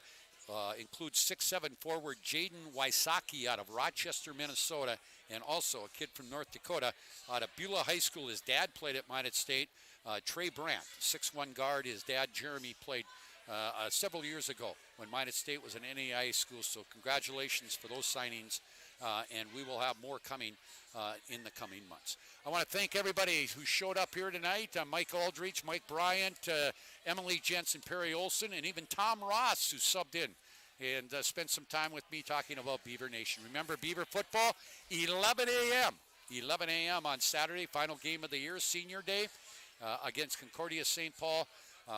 Includes 6'7" forward Jaden Wysocki out of Rochester, Minnesota, and also a kid from North Dakota out of Beulah High School. His dad played at Minot State. Trey Brandt, 6'1" guard. His dad, Jeremy, played several years ago when Minot State was an NAIA school. So congratulations for those signings, and we will have more coming in the coming months. I want to thank everybody who showed up here tonight. Mike Aldrich, Mike Bryant, Emily Jensen, Perry Olson, and even Tom Ross, who subbed in and spent some time with me talking about Beaver Nation. Remember, Beaver football, 11 a.m. 11 a.m. on Saturday, final game of the year, Senior Day, against Concordia St. Paul.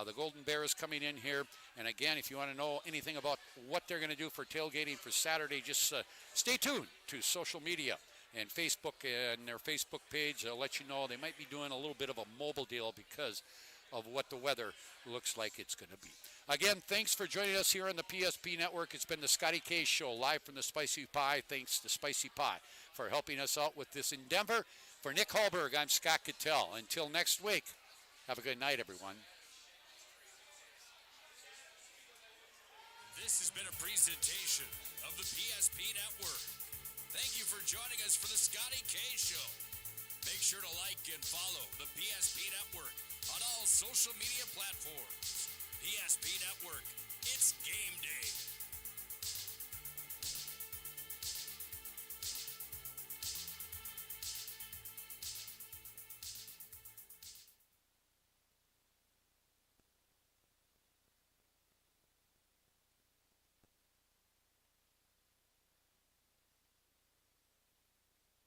The Golden Bears coming in here. And again, if you want to know anything about what they're going to do for tailgating for Saturday, just stay tuned to social media and Facebook and their Facebook page. They'll let you know. They might be doing a little bit of a mobile deal because of what the weather looks like it's going to be. Again, thanks for joining us here on the PSP Network. It's been the Scotty K Show, live from the Spicy Pie. Thanks to Spicy Pie for helping us out with this endeavor. For Nick Hallberg, I'm Scott Cattell. Until next week, have a good night, everyone. This has been a presentation of the PSP Network. Thank you for joining us for the Scotty K Show. Make sure to like and follow the PSP Network on all social media platforms. PSP Network, it's game day.